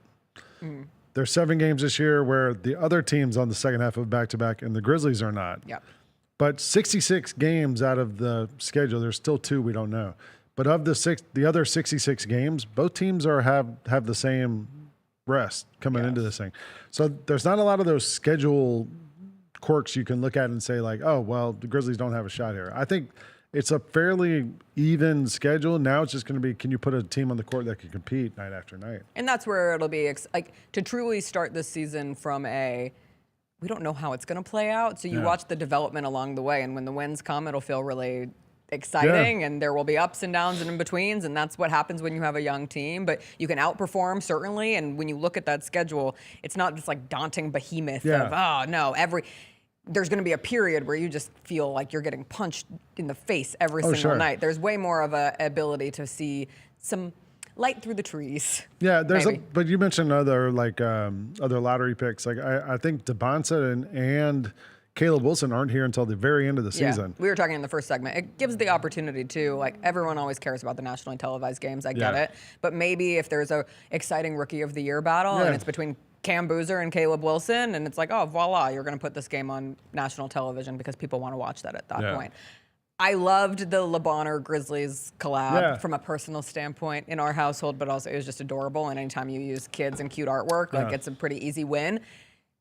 There's 7 games this year where the other teams on the second half of back-to-back and the Grizzlies are not. Yep. But 66 games out of the schedule, there's still 2 we don't know. But of the other 66 games, both teams have the same rest coming into this thing. So there's not a lot of those schedule quirks you can look at and say like, oh, well, the Grizzlies don't have a shot here. I think it's a fairly even schedule. Now it's just going to be, can you put a team on the court that can compete night after night? And that's where it'll be like to truly start this season from we don't know how it's going to play out. So you watch the development along the way, and when the wins come, it'll feel really exciting, and there will be ups and downs and in-betweens, and that's what happens when you have a young team. But you can outperform, certainly, and when you look at that schedule, it's not just like daunting behemoth of, oh, no, there's going to be a period where you just feel like you're getting punched in the face every single night. There's way more of a ability to see some light through the trees. Yeah, but you mentioned other lottery picks. Like I think DeBonsa and Caleb Wilson aren't here until the very end of the season. We were talking in the first segment. It gives the opportunity to, like, everyone always cares about the nationally televised games. I get it. But maybe if there's a exciting Rookie of the Year battle and it's between Cam Boozer and Caleb Wilson, and it's like, oh, voila, you're going to put this game on national television because people want to watch that at that point. I loved the LeBonner Grizzlies collab from a personal standpoint in our household, but also it was just adorable. And anytime you use kids and cute artwork, like it's a pretty easy win.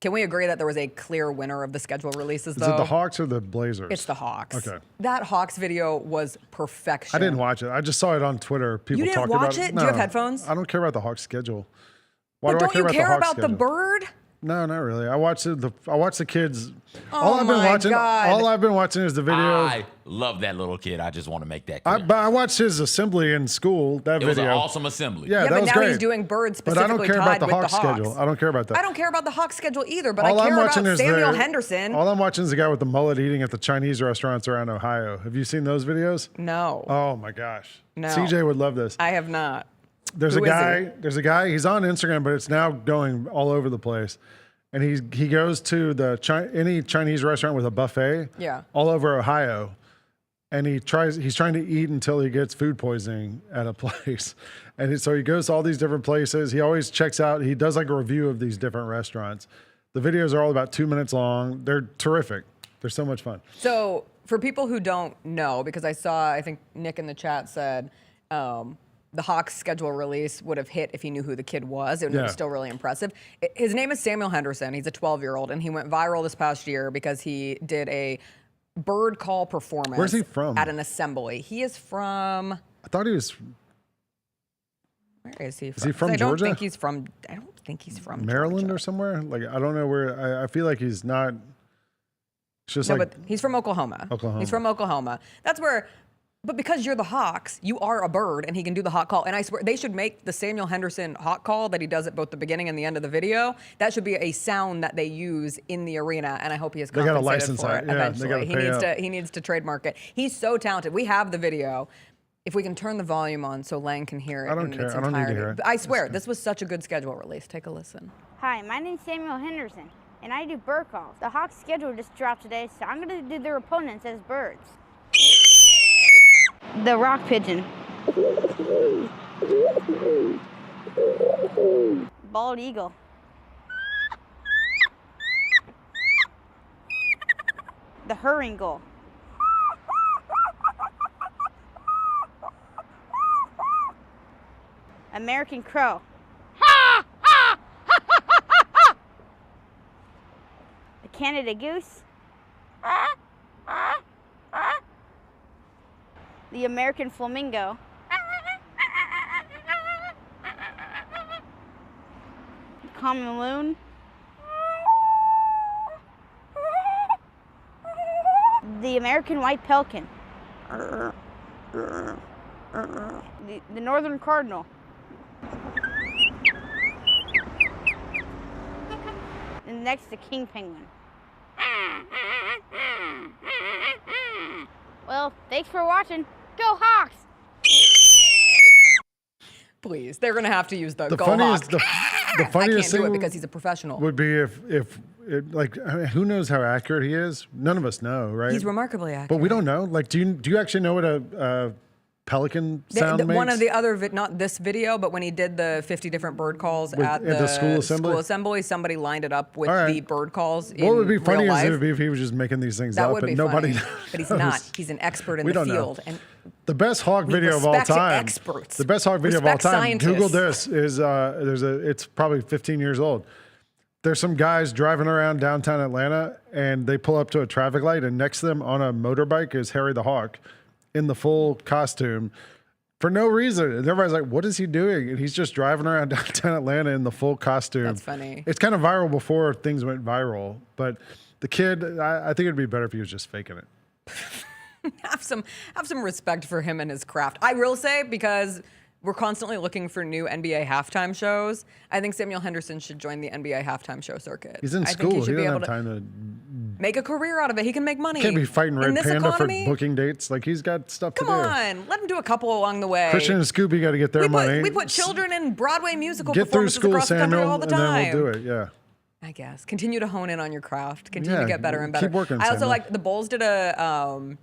Can we agree that there was a clear winner of the schedule releases, though? Is it the Hawks or the Blazers? It's the Hawks. Okay. That Hawks video was perfection. I didn't watch it. I just saw it on Twitter. People talking about it. You didn't watch it? Do you have headphones? I don't care about the Hawks schedule. Why but do I don't care you about care the Hawks about the schedule? bird? No, not really. I watched the kids. Oh all I've been my watching, God. all I've been watching is the video. I love that little kid. I just want to make that clear. But I watched his assembly in school. That it video was an awesome assembly. Yeah, that but was now great. he's doing birds But I specifically don't care about tied the with Hawks the Hawks. schedule. I don't care about that. I don't care about the Hawks schedule either, but All I I'm care about watching is Samuel Henderson. All I'm watching is the guy with the mullet eating at the Chinese restaurants around Ohio. Have you seen those videos? No. Oh my gosh. No. CJ would love this. I have not. There's Who a is guy. There's a guy. He's on Instagram, but it's now going all over the place. And he goes to any Chinese restaurant with a buffet. All over Ohio, and he's trying to eat until he gets food poisoning at a place, and so he goes to all these different places. He always checks out. He does like a review of these different restaurants. The videos are all about 2 minutes long. They're terrific. They're so much fun. So for people who don't know, because I think Nick in the chat said the Hawks schedule release would have hit if he knew who the kid was. It was still really impressive. His name is Samuel Henderson. He's a 12-year-old, and he went viral this past year because he did a bird call performance. Where's he from? At an assembly. He is from... I thought he was... Where is he from? Is he from Georgia? I don't think he's from Maryland Georgia. or somewhere. Like I don't know where. I feel like he's not. It's just but he's from Oklahoma. He's from Oklahoma. That's where... But because you're the Hawks, you are a bird, and he can do the hawk call. And I swear, they should make the Samuel Henderson hawk call that he does at both the beginning and the end of the video. That should be a sound that they use in the arena, and I hope he is compensated for it eventually. He needs to trademark it. He's so talented. We have the video. If we can turn the volume on so Lang can hear it in its entirety. I don't need to hear it. I swear, this was such a good schedule release. Take a listen. Hi, my name's Samuel Henderson, and I do bird calls. The Hawks schedule just dropped today, so I'm going to do their opponents as birds. The rock pigeon. Bald eagle. The herring gull. American crow. The Canada goose. The American flamingo. The common loon. The American white pelican. The northern cardinal. And next, the king penguin. Well, thanks for watching. Go Hawks! Please, they're going to have to use the go funniest, Hawks. The funniest I can't do it thing because he's a professional. would be if like, I mean, who knows how accurate he is? None of us know, right? He's remarkably accurate. But we don't know. Like, do you actually know what a pelican sound makes. One of the other, not this video, but when he did the 50 different bird calls at the school assembly, somebody lined it up with the bird calls. What would be funny is if he was just making these things that up would and be nobody funny. But he's not. He's an expert in the field. And the best hawk video of all time. Experts. The best hawk video of all time. Scientists. Google this. It's probably 15 years old. There's some guys driving around downtown Atlanta, and they pull up to a traffic light, and next to them on a motorbike is Harry the Hawk in the full costume for no reason. And everybody's like, what is he doing? And he's just driving around downtown Atlanta in the full costume. That's funny. It's kind of viral before things went viral. But the kid, I think it'd be better if he was just faking it. Have some respect for him and his craft. I will say, because we're constantly looking for new NBA halftime shows, I think Samuel Henderson should join the NBA halftime show circuit. He's in school. He doesn't have time to make a career out of it. He can make money. Can't be fighting Red Panda for booking dates. Like, he's got stuff to do. Come on, let him do a couple along the way. Christian and Scooby got to get their money. We put children in Broadway musical get through performances school, across the country all the time. And then we'll do it. Yeah. I guess. Continue to hone in on your craft. Continue to get better and better. Keep working, I also Samuel. like the Bulls did a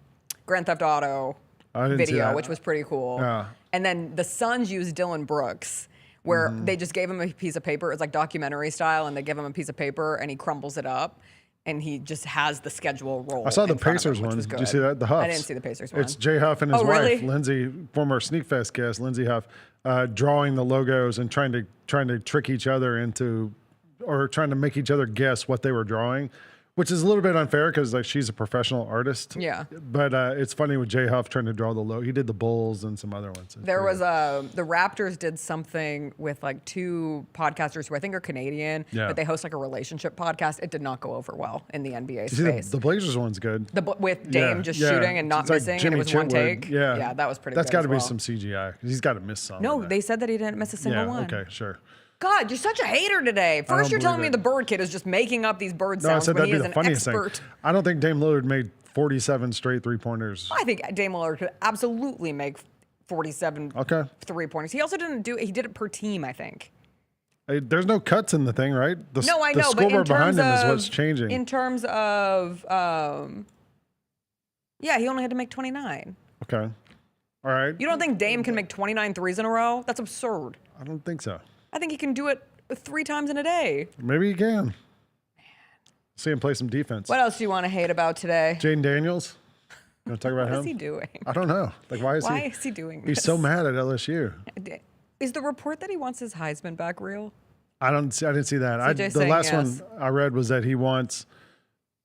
Grand Theft Auto video, which was pretty cool. Yeah. And then the Suns used Dylan Brooks, where they just gave him a piece of paper. It's like documentary style, and they give him a piece of paper, and he crumbles it up, and he just has the schedule roll. I saw the Pacers one. Did you see that? The Huffs. I didn't see the Pacers one. It's Jay Huff and his wife, really? Lindsay, former Sneak Fest guest, Lindsay Huff, drawing the logos and trying to trick each other into, or trying to make each other guess what they were drawing, which is a little bit unfair because like she's a professional artist. Yeah. But it's funny with Jay Huff trying to draw the logo. He did the Bulls and some other ones. There was the Raptors did something with like two podcasters who I think are Canadian, but they host like a relationship podcast. It did not go over well in the NBA space. The Blazers one's good. With Dame just shooting and not missing, like Jimmy and it was one Chitwood. take. Yeah, that was pretty That's good. got to be some CGI. He's got to miss some. No, they said that he didn't miss a single one. Okay, sure. God, you're such a hater today. First, you're telling me the bird kid is just making up these bird sounds when he is an expert. Thing. I don't think Dame Lillard made 47 straight three-pointers. I think Dame Lillard could absolutely make 47 three-pointers. He also didn't do it. He did it per team, I think. There's no cuts in the thing, right? No, I know, the scoreboard but behind him is what's changing. In terms of, he only had to make 29. Okay. All right. You don't think Dame can make 29 threes in a row? That's absurd. I don't think so. I think he can do it 3 times in a day. Maybe he can. Man. See him play some defense. What else do you want to hate about today? Jaden Daniels. You want to talk about him? What is he doing? I don't know. Like, why is he doing this? He's so mad at LSU. Is the report that he wants his Heisman back real? I didn't see that. The last one I read was that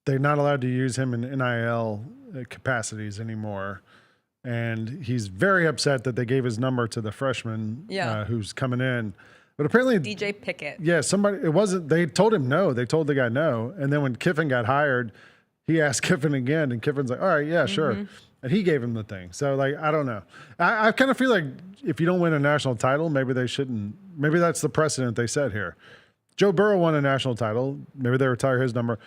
they're not allowed to use him in NIL capacities anymore. And he's very upset that they gave his number to the freshman who's coming in. But apparently DJ Pickett. Yeah, they told him no. They told the guy no. And then when Kiffin got hired, he asked Kiffin again, and Kiffin's like, all right, yeah, sure. And he gave him the thing. So, like, I don't know. I kind of feel like if you don't win a national title, maybe they shouldn't. Maybe that's the precedent they set here. Joe Burrow won a national title. Maybe they retire his number.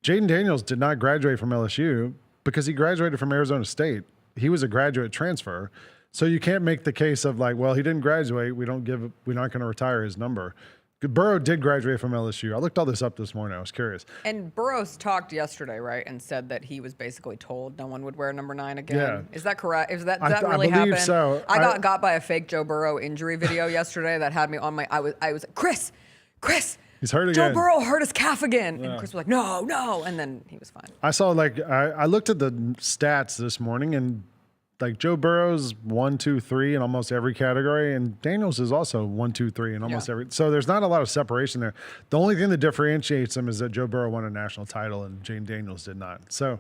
Jaden Daniels did not graduate from LSU because he graduated from Arizona State. He was a graduate transfer. So you can't make the case of like, well, he didn't graduate. We're not going to retire his number. Burrow did graduate from LSU. I looked all this up this morning. I was curious. And Burrows talked yesterday, right, and said that he was basically told no one would wear number 9 again. Yeah. Is that correct? Does that really happen? I believe so. I got by a fake Joe Burrow injury video yesterday that had me on my. I was like, Chris. He's hurt again. Joe Burrow hurt his calf again. Yeah. And Chris was like, no. And then he was fine. I saw I looked at the stats this morning, and like Joe Burrow's 1, 2, 3 in almost every category, and Daniels is also 1, 2, 3 in almost every. So there's not a lot of separation there. The only thing that differentiates them is that Joe Burrow won a national title and Jaden Daniels did not. So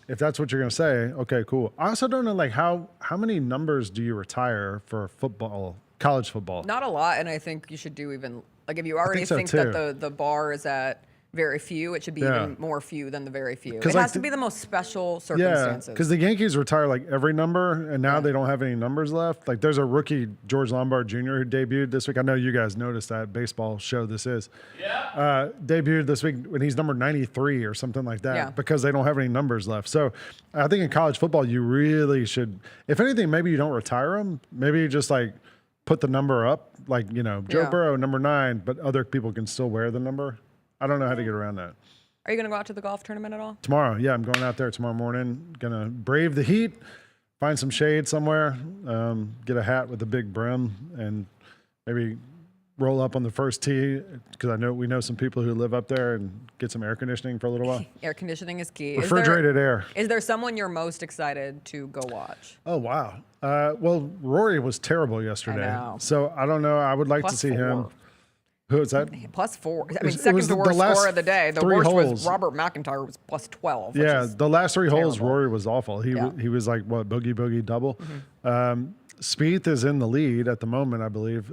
if that's what you're going to say, okay, cool. I also don't know like how many numbers do you retire for football, college football? Not a lot, and I think you should do even like if you already think that the bar is at very few, it should be even more few than the very few. It has to be the most special circumstances. Yeah, because the Yankees retire like every number, and now they don't have any numbers left. Like there's a rookie, George Lombard Jr., who debuted this week. I know you guys noticed that baseball show this is. Yeah. Debuted this week when he's number 93 or something like that because they don't have any numbers left. So I think in college football, you really should, if anything, maybe you don't retire them. Maybe you just like put the number up, like, Joe Burrow, number 9, but other people can still wear the number. I don't know how to get around that. Are you going to go out to the golf tournament at all? Tomorrow, yeah. I'm going out there tomorrow morning. Going to brave the heat find some shade somewhere, get a hat with a big brim, and maybe roll up on the first tee, because we know some people who live up there, and get some air conditioning for a little while. Air conditioning is key. Refrigerated air. Is there someone you're most excited to go watch? Oh, wow. Well, Rory was terrible yesterday. I know. So I don't know. I would like to see him. Who is that? +4. I mean, second to worst score of the day. The worst was Robert McIntyre, was +12. Yeah, the last 3 holes, Rory was awful. He was like, what, boogie double? Spieth is in the lead at the moment, I believe.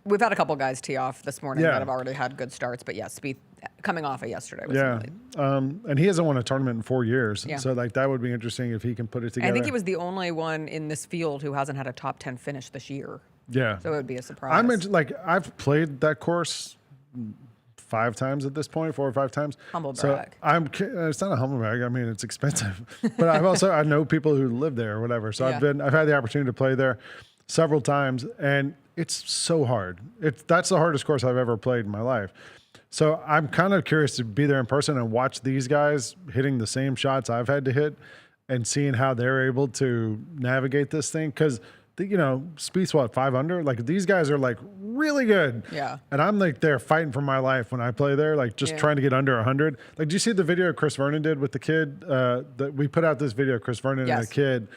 We've had a couple guys tee off this morning Yeah. that have already had good starts, but yeah, Spieth coming off of yesterday was in the lead. And he hasn't won a tournament in 4 years. Yeah. So like that would be interesting if he can put it together. I think he was the only one in this field who hasn't had a top 10 finish this year. Yeah. So it would be a surprise. I've played that course 5 times at this point, 4 or 5 times. Humble so brag. It's not a humble brag. I mean, it's expensive, but I know people who live there or whatever. So I've had the opportunity to play there several times, and it's so hard. That's the hardest course I've ever played in my life. So I'm kind of curious to be there in person and watch these guys hitting the same shots I've had to hit, and seeing how they're able to navigate this thing. Because Spieth's what, 5 under? Like, these guys are like really good. Yeah. And I'm like there fighting for my life when I play there, like just trying to get under 100. Like, do you see the video Chris Vernon did with the kid? That we put out this video of Chris Vernon and a kid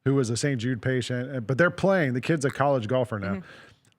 who was a St. Jude patient, but they're playing. The kid's a college golfer now.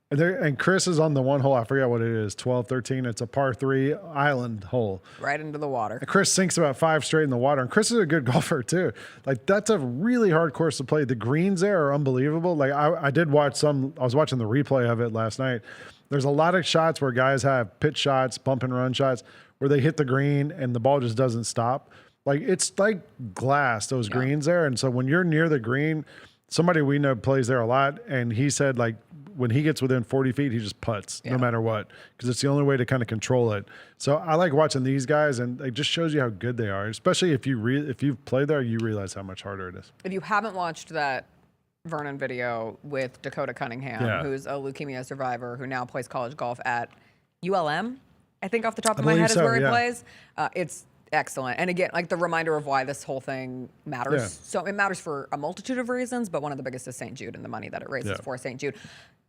And Chris is on the one hole, I forget what it is, 12, 13. It's a par 3 island hole. Right into the water. And Chris sinks about 5 straight in the water. And Chris is a good golfer too. Like, that's a really hard course to play. The greens there are unbelievable. Like, I did watch I was watching the replay of it last night. There's a lot of shots where guys have pitch shots, bump and run shots, where they hit the green and the ball just doesn't stop. Like, it's like glass, those greens there. And so when you're near the green, somebody we know plays there a lot, and he said, like, when he gets within 40 feet, he just putts no matter what, because it's the only way to kind of control it. So I like watching these guys, and it just shows you how good they are. Especially if you've played there, you realize how much harder it is. If you haven't watched that Vernon video with Dakota Cunningham, who's a leukemia survivor who now plays college golf at ULM, I think off the top of my head is where he plays. It's excellent. And again, like the reminder of why this whole thing matters. Yeah. So it matters for a multitude of reasons, but one of the biggest is St. Jude and the money that it raises for St. Jude.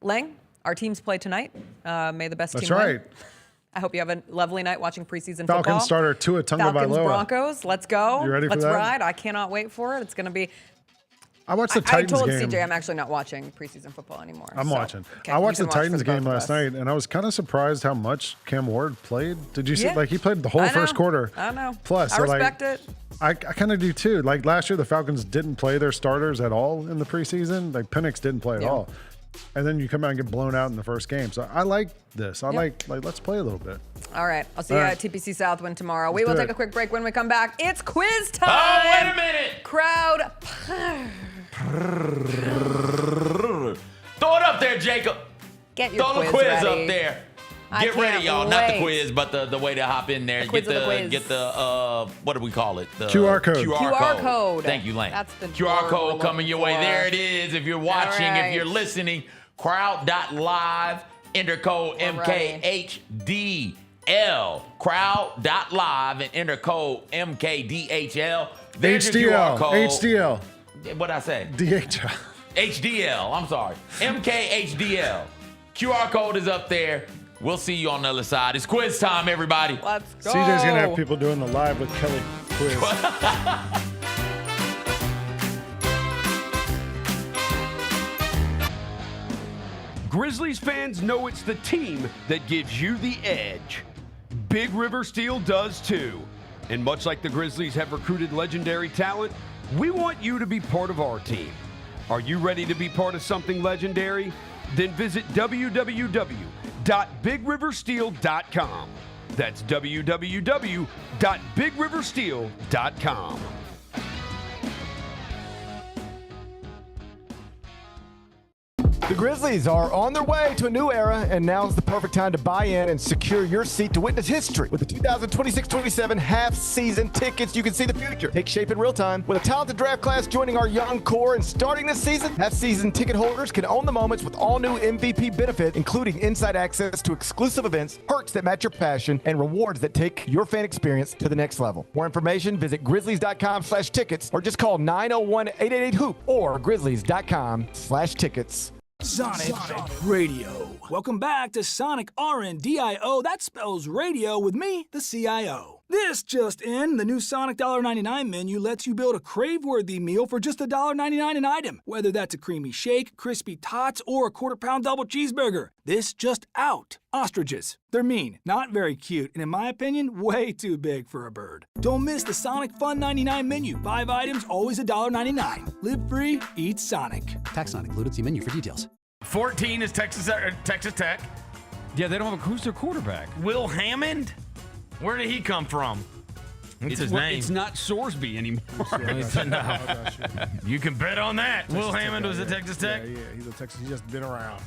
Lang, our teams play tonight. May the best That's team right. win. I hope you have a lovely night watching preseason Falcons football. starter Tua Tagovailoa. Falcons Broncos. Let's go. You ready for Let's that? ride. I cannot wait for it. It's going to be. I watched the Titans I told game. CJ I'm actually not watching preseason football anymore. I'm so, watching. okay, I watched you the can watch Titans for the game both of last us. night, and I was kind of surprised how much Cam Ward played. Did you see? Yeah. Like, he played the whole I know. first quarter. I know. Plus, I so, respect it. I kind of do too. Like, last year, the Falcons didn't play their starters at all in the preseason. Like, Penix didn't play at all. And then you come out and get blown out in the first game. So I like this. I like let's play a little bit. All right. I'll see you at TPC Southwind tomorrow. We will do take it. a quick break. When we come back, it's quiz time. Oh, wait a minute. Crowd. Throw it up there, Jacob. Get your Throw the quiz quiz ready. up there. I Get ready, can't y'all. Not the wait. quiz, but the way to hop in there. quiz of the quiz. Get the what do we call it? The QR code. QR code. Thank you, Lane. That's the QR word code we're coming your looking way. for. There it is. If you're watching, All right. if you're listening, crowd.live, enter code We're MKHDL. Crowd.live and enter code MKDHL. There's your QR HDL. code. HDL. What'd I say? DHL. HDL. I'm sorry. MKHDL. QR code is up there. We'll see you on the other side. It's quiz time, everybody. Let's go. CJ's going to have people doing the live with Kelly quiz. Grizzlies fans know it's the team that gives you the edge. Big River Steel does too. And much like the Grizzlies have recruited legendary talent, we want you to be part of our team. Are you ready to be part of something legendary? Then visit www.bigriversteel.com. That's www.bigriversteel.com. The Grizzlies are on their way to a new era, and now's the perfect time to buy in and secure your seat to witness history. With the 2026-27 half-season tickets, you can see the future take shape in real time. With a talented draft class joining our young core and starting this season, half-season ticket holders can own the moments with all new MVP benefits, including inside access to exclusive events, perks that match your passion, and rewards that take your fan experience to the next level. More information, visit grizzlies.com/tickets or just call 901-888-HOOP or grizzlies.com/tickets. Sonic Radio. Welcome back to Sonic RNDIO. That spells radio with me, the CIO. This just in, the new Sonic $1.99 menu lets you build a crave-worthy meal for just $1.99 an item. Whether that's a creamy shake, crispy tots, or a quarter-pound double cheeseburger. This just out. Ostriches. They're mean, not very cute, and in my opinion, way too big for a bird. Don't miss the Sonic Fun 99 menu. 5 items, always $1.99. Live free, eat Sonic. Tax not included. See menu for details. 14 is Texas Tech. Yeah, they don't have a who's their quarterback. Will Hammond? Where did he come from? What's his name? It's not Sorsby anymore. You can bet on that. Will Hammond was at Texas Tech? Yeah, he's a Texas. He's just been around.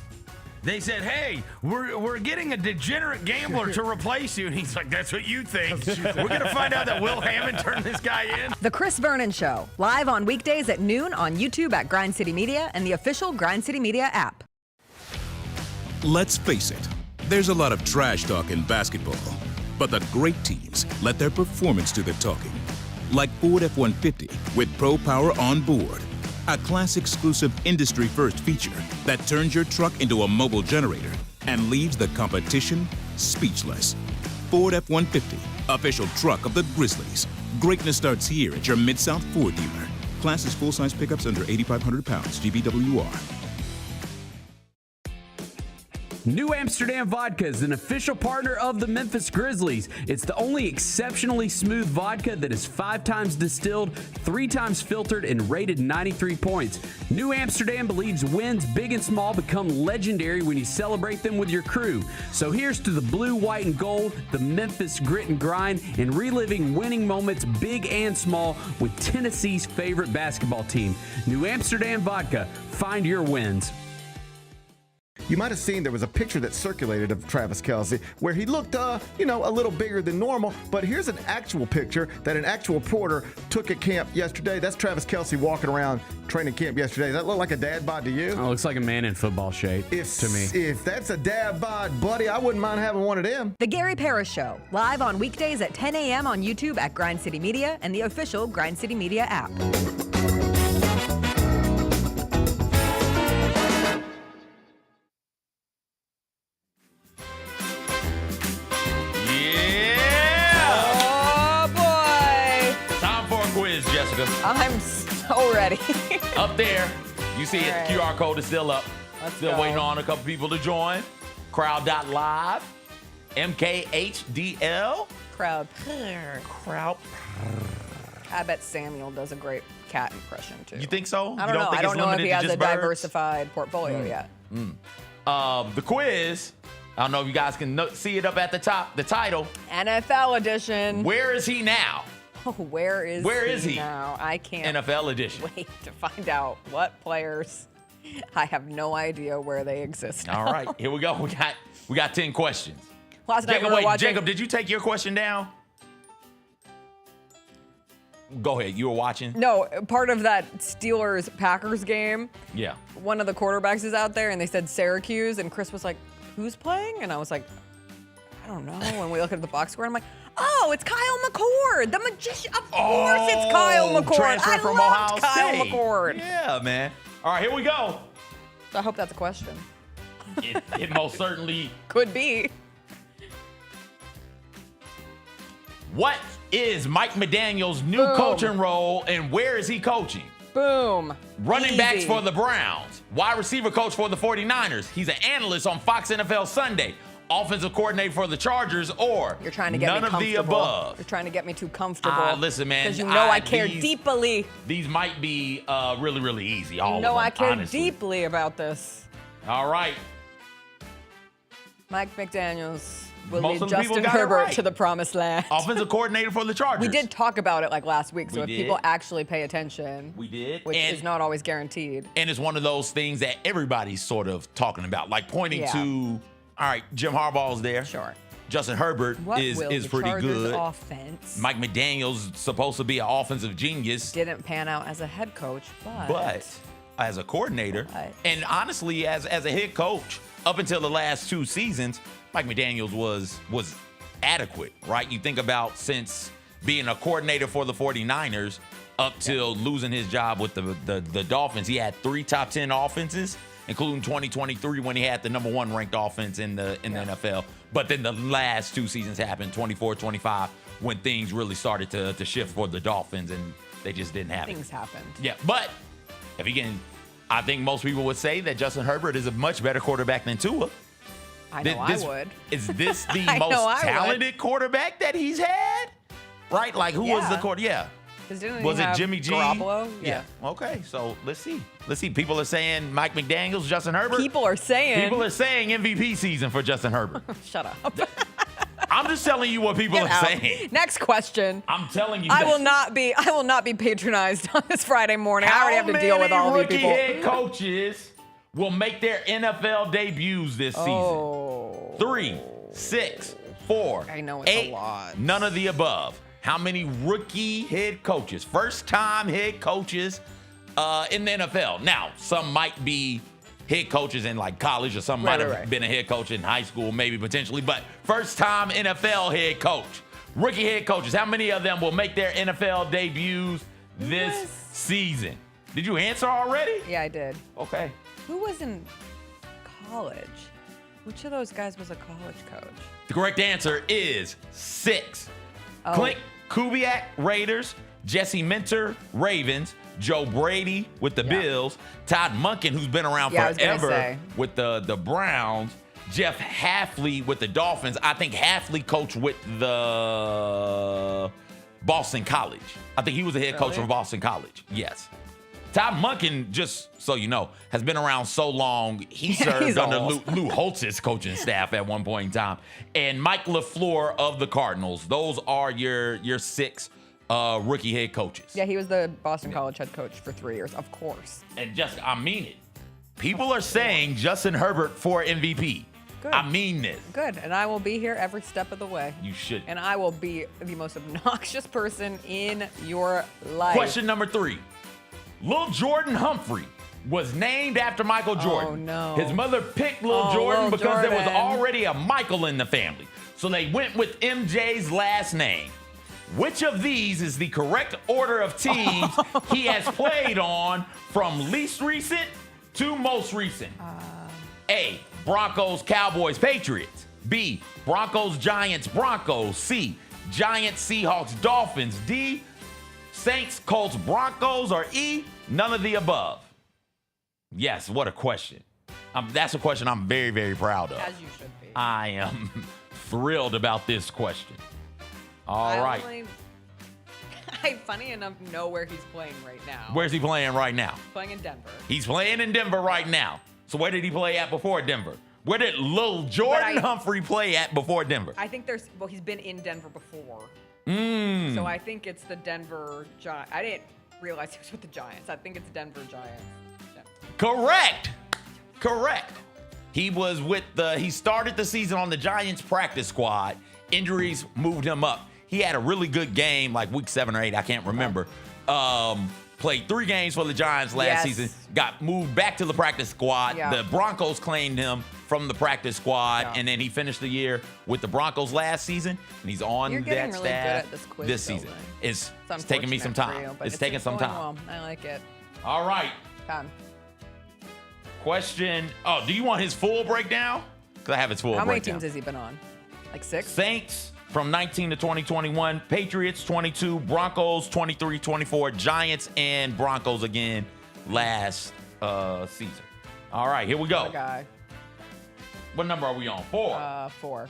They said, hey, we're getting a degenerate gambler to replace you. And he's like, that's what you think. We're going to find out that Will Hammond turned this guy in. The Chris Vernon Show, live on weekdays at noon on YouTube at Grind City Media and the official Grind City Media app. Let's face it, there's a lot of trash talk in basketball. But the great teams let their performance do the talking. Like Ford F-150 with Pro Power on board. A class-exclusive industry-first feature that turns your truck into a mobile generator and leaves the competition speechless. Ford F-150, official truck of the Grizzlies. Greatness starts here at your Mid-South Ford dealer. Class is full-size pickups under 8,500 pounds, GVWR. New Amsterdam Vodka is an official partner of the Memphis Grizzlies. It's the only exceptionally smooth vodka that is 5 times distilled, 3 times filtered, and rated 93 points. New Amsterdam believes wins big and small become legendary when you celebrate them with your crew. So here's to the blue, white, and gold, the Memphis grit and grind, and reliving winning moments big and small with Tennessee's favorite basketball team. New Amsterdam Vodka. Find your wins. You might have seen there was a picture that circulated of Travis Kelce where he looked, a little bigger than normal. But here's an actual picture that an actual reporter took at camp yesterday. That's Travis Kelce walking around training camp yesterday. Does that look like a dad bod to you? Oh, looks like a man in football shape to me. If that's a dad bod, buddy, I wouldn't mind having one of them. The Gary Parrish Show, live on weekdays at 10 a.m. on YouTube at Grind City Media and the official Grind City Media app. I'm so ready. Up there, you see it. Right. QR code is still up. Still waiting on a couple people to join. Crowd.live. MKHDL. Crowd. I bet Samuel does a great cat impression too. You think so? I don't know. I don't know if he has a diversified portfolio yet. The quiz. I don't know if you guys can see it up at the top. The title. NFL edition. Where is he now? Oh, where is he now? I can't. NFL edition. Wait to find out what players. I have no idea where they exist now. All right, here we go. We got 10 questions. Last night we were watching. Jacob, did you take your question down? Go ahead. You were watching? No, part of that Steelers-Packers game. Yeah. One of the quarterbacks is out there, and they said Syracuse, and Chris was like, "Who's playing?" And I was like, "I don't know." And we look at the box score, and I'm like, "Oh, it's Kyle McCord, the magician. Of course it's Kyle McCord. Transfer from Ohio Kyle State. McCord. Yeah, man. All right, here we go. I hope that's a question. It most certainly could be. What is Mike McDaniel's new coaching role, and where is he coaching? Boom. Running Easy. backs for the Browns. Wide receiver coach for the 49ers. He's an analyst on Fox NFL Sunday. Offensive coordinator for the Chargers, or You're trying to get none me of the comfortable. above. You're trying to get me too comfortable. Listen, man. Because you know I care deeply. These might be really, really easy. You All know of them, I care honestly. deeply about this. All right. Mike McDaniels. will Most lead of the people Justin got it Herbert right. to the promised land. Offensive coordinator for the Chargers. We did talk about it like last week, so We if did. people actually pay attention, We did. which And- is not always guaranteed. And it's one of those things that everybody's sort of talking about, like pointing Yeah. to, all right, Jim Harbaugh's there. Sure. Justin Herbert What is will the pretty Chargers good. offense Mike McDaniel's supposed to be an offensive genius, didn't pan out as a head coach, but as a coordinator, and honestly, as a head coach, up until the last 2 seasons, Mike McDaniel's was adequate, right? You think about since being a coordinator for the 49ers up till losing his job with the Dolphins, he had 3 top 10 offenses, including 2023 when he had the number 1 ranked offense in the NFL. But then the last 2 seasons happened, 24, 25, when things really started to shift for the Dolphins, and they just didn't have Things happened. Yeah, but if he can, I think most people would say that Justin Herbert is a much better quarterback than Tua. I know I would. Is this the I know I most would. talented quarterback that he's had? Right? Like, who was the Yeah. quarterback? Yeah. 'Cause didn't Was he it have Jimmy G? Garoppolo? Yeah. Okay, so let's see. People are saying Mike McDaniels, Justin Herbert. People are saying MVP season for Justin Herbert. Shut up. I'm just telling you what people Get are out. saying. Next question. I'm telling you. I will not be patronized on this Friday morning. I already have to deal with all of you rookie people. head coaches will make their NFL debuts this season? 3, 6, 4, I know it's 8, a lot. none of the above. How many rookie head coaches, first-time head coaches in the NFL? Now, some might be head coaches in like college, or some might have been a head coach in high school, maybe potentially, but first-time NFL head coach. Rookie head coaches, how many of them will make their NFL debuts this season? Did you answer already? Yeah, I did. Okay. Who was in college? Which of those guys was a college coach? The correct answer is 6. Oh. Clint Kubiak, Raiders. Jesse Minter, Ravens. Joe Brady with the Bills. Todd Monken, who's been around Yeah, I was gonna forever say. with the Browns. Jeff Hafley with the Dolphins. I think Hafley coached with the Boston College. I think he was the head coach for Boston College. Yes. Todd Monken, just so you know, has been around so long. He served under Lou Holtz's coaching staff at one point in time. And Mike LaFleur of the Cardinals. Those are your 6 rookie head coaches. Yeah, he was the Boston College head coach for 3 years, of course. And just, I mean it. People are saying Justin Herbert for MVP. Good. I mean this. Good, and I will be here every step of the way. You should. And I will be the most obnoxious person in your life. Question number 3. Lil Jordan Humphrey was named after Michael Jordan. Oh, no. His mother picked Lil Jordan because there was already a Michael in the family. So they went with MJ's last name. Which of these is the correct order of teams he has played on from least recent to most recent? A, Broncos, Cowboys, Patriots. B, Broncos, Giants, Broncos. C, Giants, Seahawks, Dolphins. D, Saints, Colts, Broncos. Or E, none of the above. Yes, what a question. That's a question I'm very, very proud of. As you should be. I am thrilled about this question. All right. I, funny enough, know where he's playing right now. Where's he playing right now? Playing in Denver. He's playing in Denver right now. So where did he play at before Denver? Where did Lil Jordan Humphrey play at before Denver? I think he's been in Denver before. Mm. So I think it's the Denver Giants. I didn't realize he was with the Giants. I think it's Denver Giants. Correct. He started the season on the Giants practice squad. Injuries moved him up. He had a really good game, like week 7 or 8, I can't remember. Played 3 games for the Giants last season. Got moved back to the practice squad. Yeah. The Broncos claimed him from the practice squad, and then he finished the year with the Broncos last season, and he's on You're getting that really staff good at this quiz season. building. It's taking me some time. For you, but it's taking some going time. well. I like it. All right. Question. Oh, do you want his full breakdown? Because I have his full How breakdown. many teams has he been on? Like 6? Saints from 19 to 2021. Patriots 22. Broncos 23, 24. Giants and Broncos again last season. All right, here we go. Guy. What number are we on? 4. 4.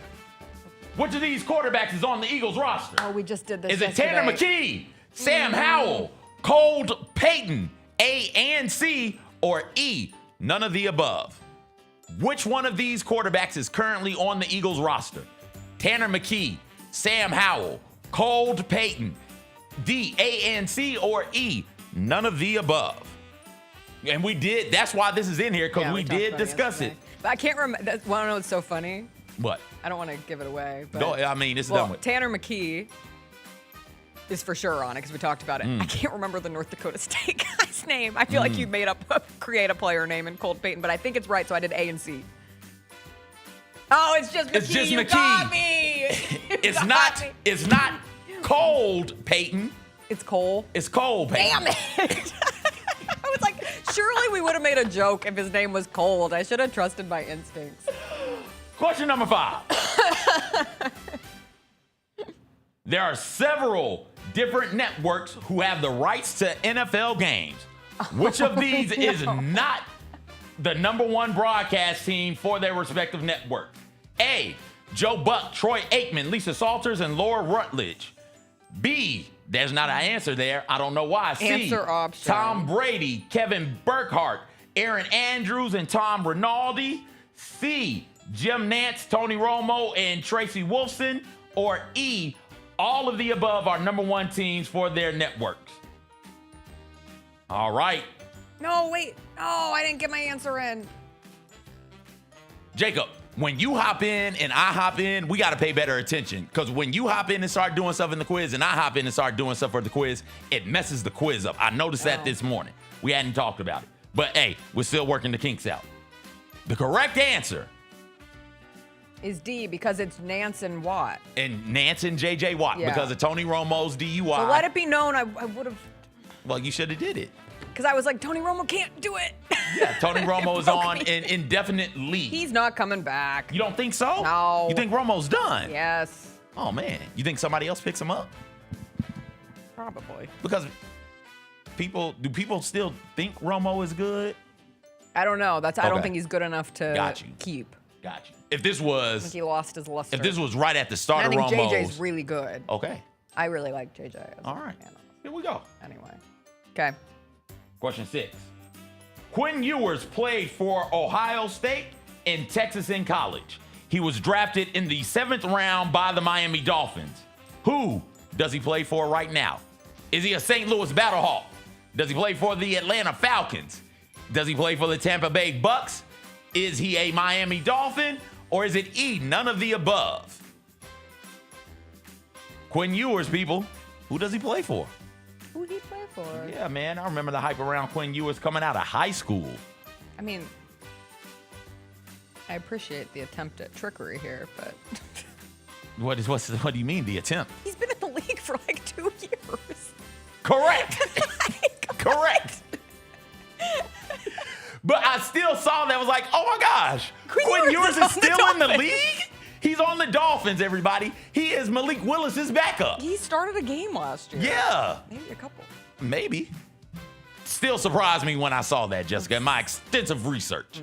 Which of these quarterbacks is on the Eagles roster? Oh, we just did this. Is it Tanner McKee, Sam Howell, Cold Payton, A and C, or E? None of the above. Which one of these quarterbacks is currently on the Eagles roster? Tanner McKee, Sam Howell, Cold Payton, D, ANC, or E, none of the above. And we did, that's why this is in here, because we did discuss it. But I can't remember. Want to know what's so funny? What? I don't want to give it away. But, No, I mean, it's done with. Tanner McKee is for sure on it because we talked about it. Mm. I can't remember the North Dakota State guy's name. I feel like you create a player name in Cold Payton, but I think it's right, so I did A and C. Oh, it's just McKee. It's just you McKee. Got me. It's not Cold Payton. It's Cole. It's Cole Payton. Damn it. I was like, surely we would have made a joke if his name was Cold. I should have trusted my instincts. Question number 5. There are several different networks who have the rights to NFL games. Which of these is not the number one broadcast team for their respective network? A, Joe Buck, Troy Aikman, Lisa Salters, and Laura Rutledge. B, there's not an answer there. I don't know why. C, Answer option. Tom Brady, Kevin Burkhardt, Aaron Andrews, and Tom Rinaldi. C, Jim Nantz, Tony Romo, and Tracy Wolfson. Or E, all of the above are number one teams for their networks. All right. No, wait. No, I didn't get my answer in. Jacob, when you hop in and I hop in, we got to pay better attention. Because when you hop in and start doing stuff in the quiz and I hop in and start doing stuff for the quiz, it messes the quiz up. I noticed that this morning. We hadn't talked about it. But, hey, we're still working the kinks out. The correct answer Is D because it's Nance and Watt. and Nance and J.J. Watt Yeah. because of Tony Romo's DUI. So let it be known I would have, Well, you should have did it. because I was like, Tony Romo can't do it. Yeah, Tony Romo is on an indefinite leave. He's not coming back. You don't think so? No. You think Romo's done? Yes. Oh, man. You think somebody else picks him up? Probably. Because do people still think Romo is good? I don't know. I don't Okay. think he's good enough to Got you. keep. Got you. If this I think was he lost his luster. if this was right at the start And of I think Romo's, JJ's really good. okay. I really like JJ. All right. Here we go. Anyway. Okay. Question 6. Quinn Ewers played for Ohio State and Texas in college. He was drafted in the 7th round by the Miami Dolphins. Who does he play for right now? Is he a St. Louis Battlehawk? Does he play for the Atlanta Falcons? Does he play for the Tampa Bay Bucks? Is he a Miami Dolphin? Or is it E, none of the above? Quinn Ewers, people. Who does he play for? Who did he play for? Yeah, man. I remember the hype around Quinn Ewers coming out of high school. I mean, I appreciate the attempt at trickery here, but What do you mean, the attempt? he's been in the league for like 2 years. Correct. Correct. But I still saw that, was like, oh my gosh, Quinn Ewers is still in the league? He's on the Dolphins, everybody. He is Malik Willis's backup. He started a game last year. Yeah. Maybe a couple. Maybe. Still surprised me when I saw that, Jessica, in my extensive research.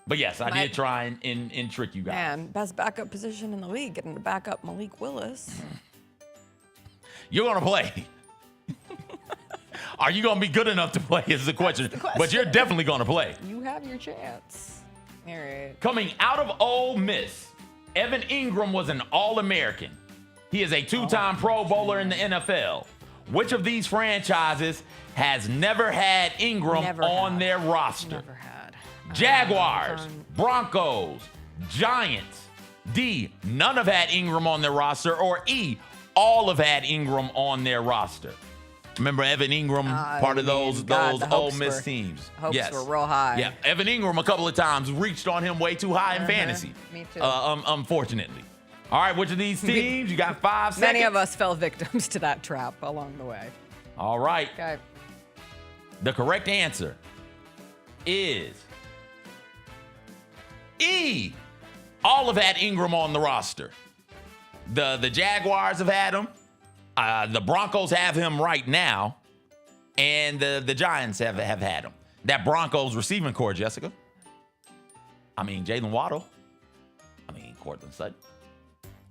But yes, I did try and trick you guys. Man, best backup position in the league, getting to back up Malik Willis. You're going to play. Are you going to be good enough to play is the question. But you're definitely going to play. You have your chance. All right. Coming out of Ole Miss, Evan Ingram was an All-American. He is a two-time Pro Bowler in the NFL. Which of these franchises has never had Ingram on their roster? Never had. Jaguars, Broncos, Giants. D, none have had Ingram on their roster. Or E, all have had Ingram on their roster. Remember Evan Ingram, part of those Ole Miss teams. Hopes were real high. Yeah, Evan Ingram a couple of times reached on him way too high in fantasy. Me too. Unfortunately. All right, which of these teams? You got 5 seconds. Many of us fell victims to that trap along the way. All right. Okay. The correct answer is E. All have had Ingram on the roster. The Jaguars have had him. The Broncos have him right now. And the Giants have had him. That Broncos receiving core, Jessica. I mean, Jalen Waddle. I mean, Cortland Sutton.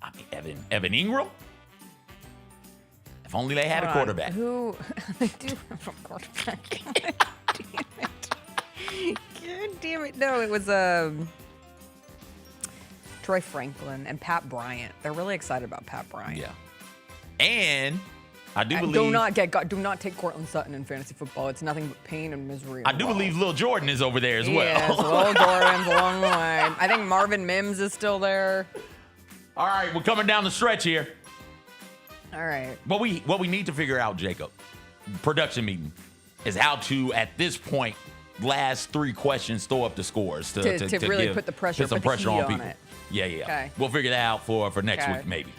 I mean, Evan Ingram. If only they had a quarterback. Who? They do have a quarterback. God damn it. No, it was Troy Franklin, and Pat Bryant. They're really excited about Pat Bryant. Yeah. And I do believe... Do not take Cortland Sutton in fantasy football. It's nothing but pain and misery. I do believe Lil Jordan is over there as well. Yes, Lil Jordan's along the line. I think Marvin Mims is still there. All right, we're coming down the stretch here. All right. What we need to figure out, Jacob, production meeting, is how to, at this point, last 3 questions, throw up the scores to really put some pressure on people. it. Yeah. Okay. We'll figure that out for next week, maybe.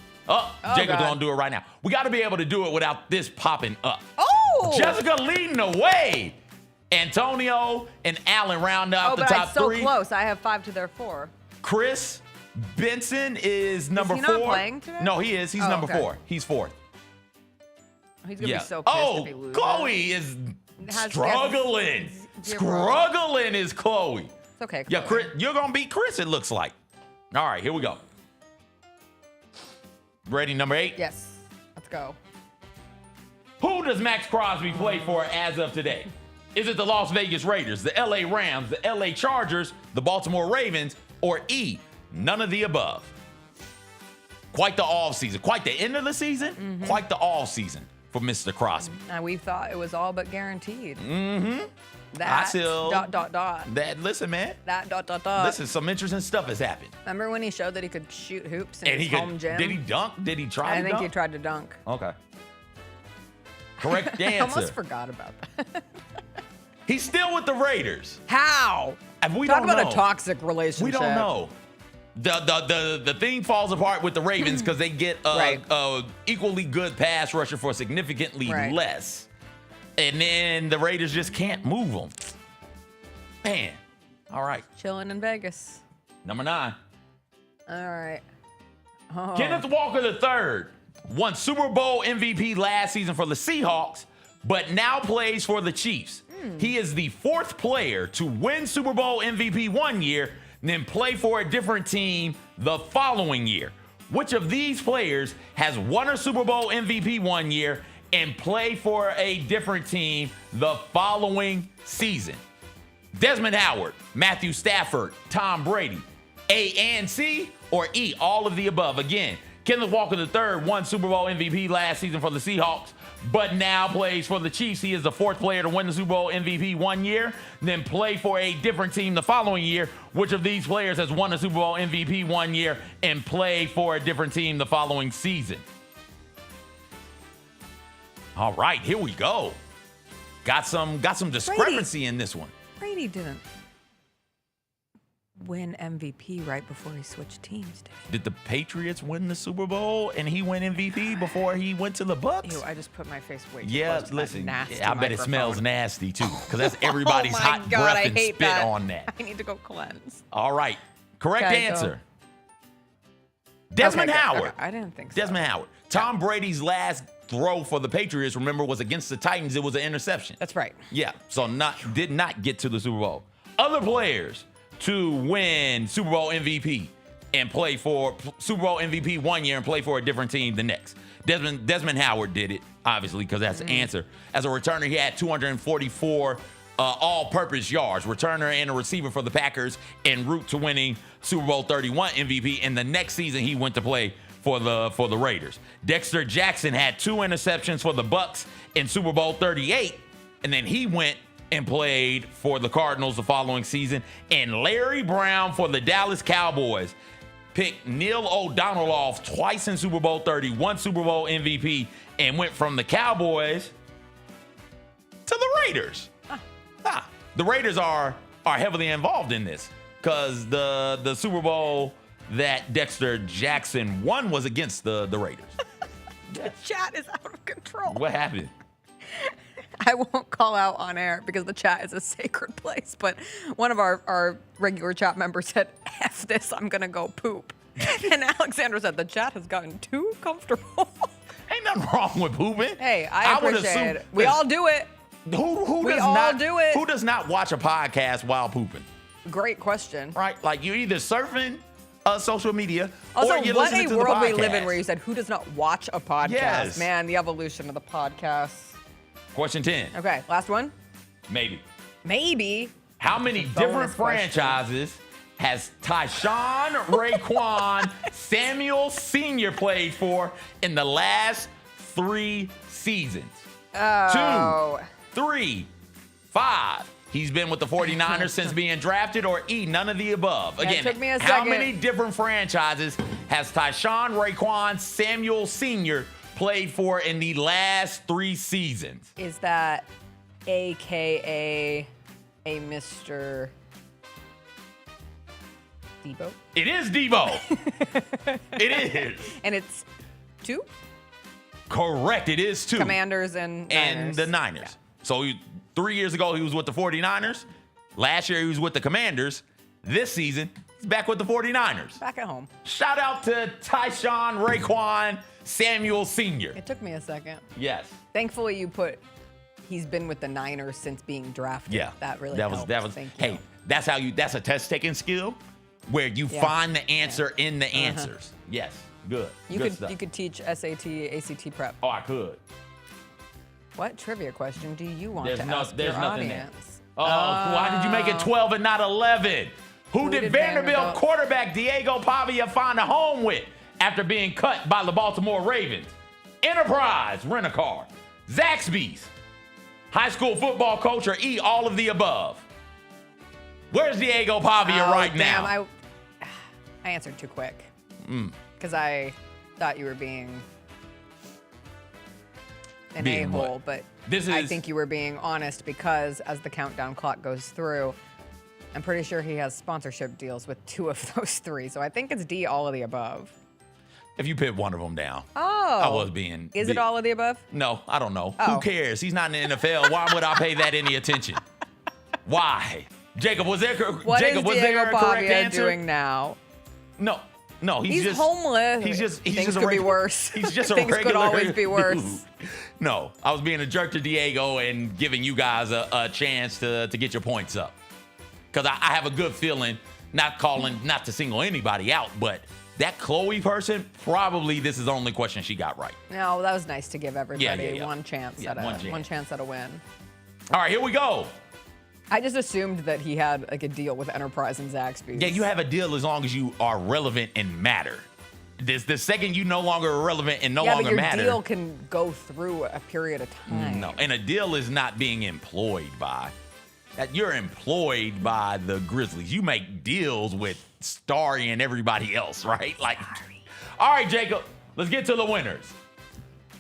Jacob's going to do it right now. We got to be able to do it without this popping up. Oh! Jessica leading the way. Antonio and Allen round out the top 3. So close. I have 5 to their 4. Chris Benson is number 4. Is he not playing today? No, he is. He's number 4. He's 4th. He's going to be so pissed if he loses. Chloe is struggling. Struggling is Chloe. It's okay, Chloe. Yeah, Chris, you're going to beat Chris, it looks like. All right, here we go. Ready, number 8? Yes. Let's go. Who does Max Crosby play for as of today? Is it the Las Vegas Raiders, the LA Rams, the LA Chargers, the Baltimore Ravens, or E, none of the above? Quite the offseason. Quite the end of the season. Quite the offseason for Mr. Crosby. Now, we thought it was all but guaranteed. That listen, man. Listen, some interesting stuff has happened. Remember when he showed that he could shoot hoops in And his home gym? Did he dunk? Did he try to dunk? I think he tried to dunk. Okay. Correct answer. I almost forgot about that. He's still with the Raiders. How? We Talk don't about know. a toxic relationship. We don't know. The thing falls apart with the Ravens because they get a equally good pass rusher for significantly less. And then the Raiders just can't move them. Man. All right. Chilling in Vegas. Number 9. All right. Kenneth Walker III won Super Bowl MVP last season for the Seahawks, but now plays for the Chiefs. He is the 4th player to win Super Bowl MVP one year and then play for a different team the following year. Which of these players has won a Super Bowl MVP one year and play for a different team the following season? Desmond Howard, Matthew Stafford, Tom Brady. A and C, or E, all of the above. Again, Kenneth Walker III won Super Bowl MVP last season for the Seahawks, but now plays for the Chiefs. He is the 4th player to win the Super Bowl MVP one year, then play for a different team the following year. Which of these players has won a Super Bowl MVP one year and play for a different team the following season? All right, here we go. Got some discrepancy in this one. Brady didn't win MVP right before he switched teams, Did the Patriots win the Super Bowl and he won MVP before he went to the Bucks? Ew, I just put my face way too Yeah, close to listen, that nasty I bet it microphone. smells nasty too, because that's everybody's Oh my hot God, breath I and hate spit that. on that. I need to go cleanse. All right, correct Okay, answer. Desmond Okay, good. Howard. Okay, I didn't think so. Desmond Howard. Tom Brady's last throw for the Patriots, remember, was against the Titans. It was an interception. That's right. Yeah, so did not get to the Super Bowl. Other players to win Super Bowl MVP and play for Super Bowl MVP one year and play for a different team the next. Desmond Howard did it, obviously, because that's the answer. As a returner, he had 244 all-purpose yards, returner and a receiver for the Packers, en route to winning Super Bowl 31 MVP. And the next season, he went to play for the Raiders. Dexter Jackson had 2 interceptions for the Bucks in Super Bowl 38, and then he went and played for the Cardinals the following season. And Larry Brown for the Dallas Cowboys picked Neil O'Donnell off twice in Super Bowl 30, won Super Bowl MVP, and went from the Cowboys to the Raiders. The Raiders are heavily involved in this because the Super Bowl that Dexter Jackson won was against the Raiders. The chat is out of control. What happened? I won't call out on air because the chat is a sacred place, but one of our regular chat members said, F this, I'm going to go poop. And Alexandra said, the chat has gotten too comfortable. Ain't nothing wrong with pooping. Hey, I appreciate it. We all do it. Who does not watch a podcast while pooping? Great question. Right? Like you're either surfing social media also, or you're what listening a to the world we podcast. live in where you said, who does not watch a podcast? Yes. Man, the evolution of the podcast. Question 10. Okay, last one. Maybe. Maybe. How many different franchises has Tyshawn Raekwon Samuel Sr. played for in the last 3 seasons? Oh. 2, 3, 5. He's been with the 49ers since being drafted, or E, none of the above. That Again, took me a how second. many different franchises has Tyshawn Raekwon Samuel Sr. played for in the last 3 seasons? Is that AKA a Mr. Debo? It is Debo. It is. And it's 2? Correct. It is 2. Commanders and Niners. The Niners. Yeah. So 3 years ago, he was with the 49ers. Last year, he was with the Commanders. This season, he's back with the 49ers. Back at home. Shout out to Tyshawn Raekwon Samuel Sr. It took me a second. Yes. Thankfully, you put he's been with the Niners since being drafted. Yeah. That really that helped. was hey, that's a test taking skill where you find the answer in the answers. Yes. Good. You Good could stuff. you could teach SAT, ACT prep. Oh, I could. What trivia question do you want to ask there's your nothing audience? there. Why did you make it 12 and not 11? Who did Vanderbilt quarterback Diego Pavia find a home with after being cut by the Baltimore Ravens? Enterprise, Rent-A-Car, Zaxby's, high school football coach, or E, all of the above? Where's Diego Pavia right now? I answered too quick. Because Mm. I thought you were being an Being a-hole, what? but I I think you were being honest because as the countdown clock goes through, I'm pretty sure he has sponsorship deals with 2 of those 3. So I think it's D, all of the above. If you put one of them down. Oh. I was being. Is it all of the above? No, I don't know. Oh. Who cares? He's not in the NFL. Why would I pay that any attention? Why? Jacob, was there What Jacob, is was Diego there a correct Pavia answer? doing now? No, he's just homeless. He's just Things a could be regular, worse. He's just a Things regular could always be worse. dude. No, I was being a jerk to Diego and giving you guys a chance to get your points up. Because I have a good feeling, not to single anybody out, but that Chloe person, probably this is the only question she got right. No, that was nice to give everybody Yeah. one chance Yeah, one chance at a win. All right, here we go. I just assumed that he had like a deal with Enterprise and Zaxby's. Yeah, you have a deal as long as you are relevant and matter. The second you no longer are relevant and no longer but your matter. deal can go through a period of time. No, and a deal is not being employed by. That you're employed by the Grizzlies. You make deals with Starry and everybody else, right? Like, all right, Jacob, let's get to the winners.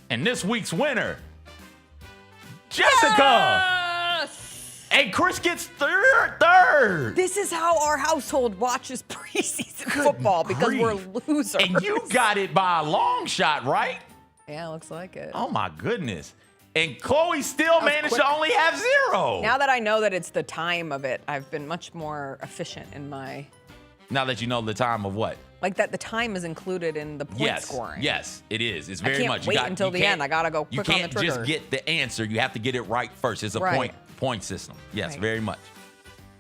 And this week's winner, Jessica. And Chris gets third. This is how our household watches preseason football because we're losers. And you got it by a long shot, right? Yeah, looks like it. Oh my goodness. And Chloe still managed to only have 0. Now that I know that it's the time of it, I've been much more efficient in my. Now that you know the time of what? Like that the time is included in the point scoring. Yes, it is. It's I very can't much. wait until the end. I gotta go quick on the trigger. You can't just get the answer. You have to get it right first. It's a point system. Yes, Right. very much.